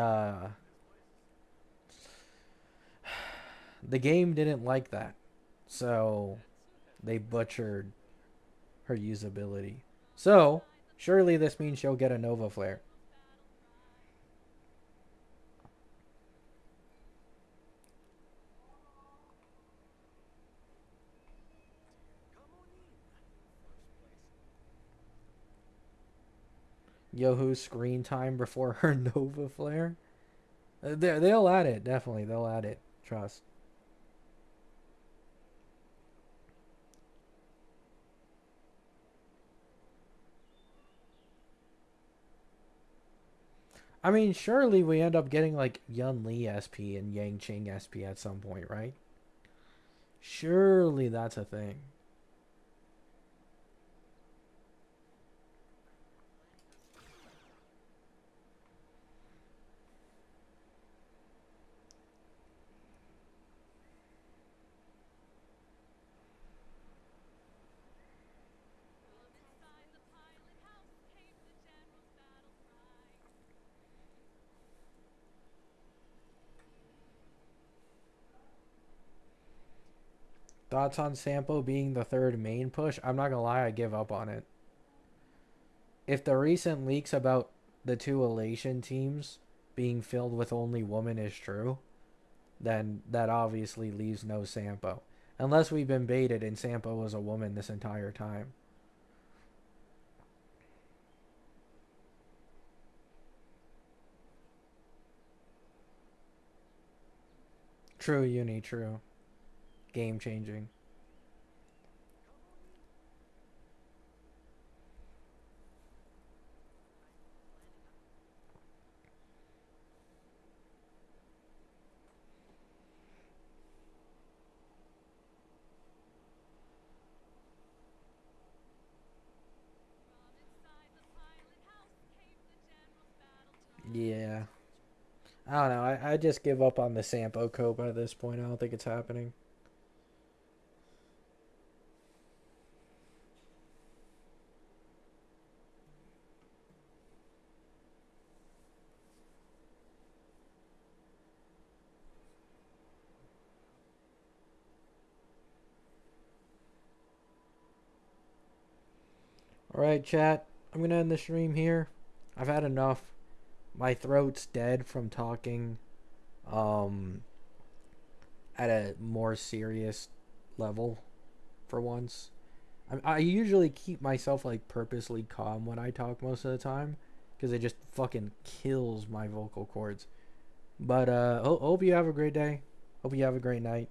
the game didn't like that. So, they butchered her usability. So, surely this means she'll get a Nova Flare. Come on in. First place. Yohu's screen time before her Nova Flare. They'll add it, definitely. They'll add it. Trust. I mean, surely we end up getting like Yun Li SP and Yang Ching SP at some point, right? Surely that's a thing. Thoughts on Sampo being the third main push? I'm not gonna lie, I give up on it. If the recent leaks about the two Elation teams being filled with only women is true, then that obviously leaves no Sampo. Unless we've been baited and Sampo was a woman this entire time. True, Uni, true. Game changing. Yeah. I don't know. I just give up on the Sampo Cope at this point. I don't think it's happening. Alright, chat. I'm going to end the stream here. I've had enough. My throat's dead from talking at a more serious level for once. I usually keep myself like purposely calm when I talk most of the time because it just fucking kills my vocal cords. But hope you have a great day. Hope you have a great night.